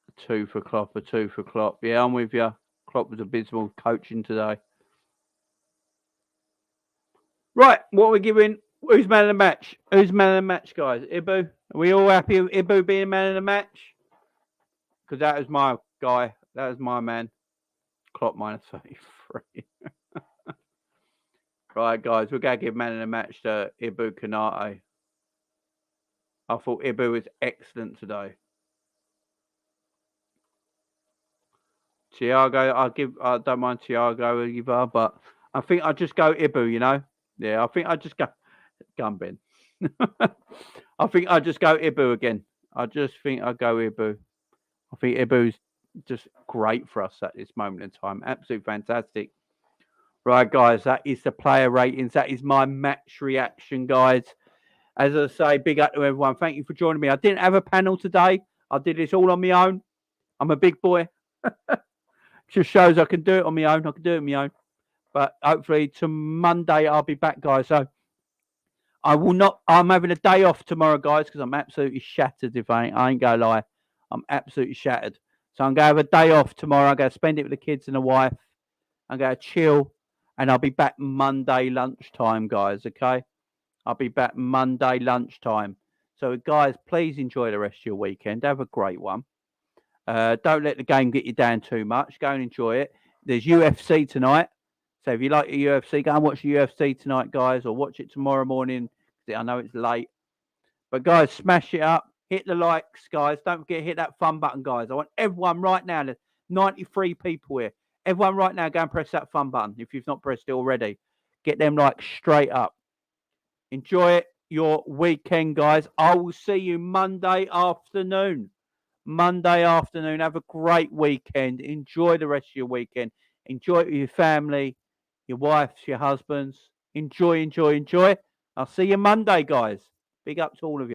A 2 for Klopp. A 2 for Klopp. Yeah, I'm with you. Klopp was abysmal coaching today. Right, what are we giving? Who's man of the match? Who's man of the match, guys? Ibu? Are we all happy with Ibu being man of the match? Because that was my guy. That was my man. Klopp minus 33. Right, guys, we're going to give man of the match to Ibu Konate. I thought Ibu was excellent today. Thiago, I don't mind Thiago either, but I think I'll just go Ibu, you know? Yeah, I think I'll just go Gunbin. I think I'll just go Ibu again. I just think I'll go Ibu. I think Ibu's just great for us at this moment in time. Absolutely fantastic. Right, guys, that is the player ratings. That is my match reaction, guys. As I say, big up to everyone. Thank you for joining me. I didn't have a panel today. I did this all on my own. I'm a big boy. Just shows I can do it on my own. I can do it on my own. But hopefully to Monday I'll be back, guys. So I will not. I'm having a day off tomorrow, guys, because I'm absolutely shattered. If I ain't gonna lie, I'm absolutely shattered. So I'm gonna have a day off tomorrow. I'm gonna spend it with the kids and the wife. I'm gonna chill, and I'll be back Monday lunchtime, guys. Okay, I'll be back Monday lunchtime. So, guys, please enjoy the rest of your weekend. Have a great one. Don't let the game get you down too much. Go and enjoy it. There's UFC tonight. So if you like your UFC, go and watch the UFC tonight, guys, or watch it tomorrow morning. I know it's late. But, guys, smash it up. Hit the likes, guys. Don't forget to hit that fun button, guys. I want everyone right now. There's 93 people here. Everyone right now, go and press that fun button if you've not pressed it already. Get them likes straight up. Enjoy your weekend, guys. I will see you Monday afternoon. Monday afternoon. Have a great weekend. Enjoy the rest of your weekend. Enjoy it with your family, your wives, your husbands. Enjoy, enjoy, enjoy. I'll see you Monday, guys. Big up to all of you.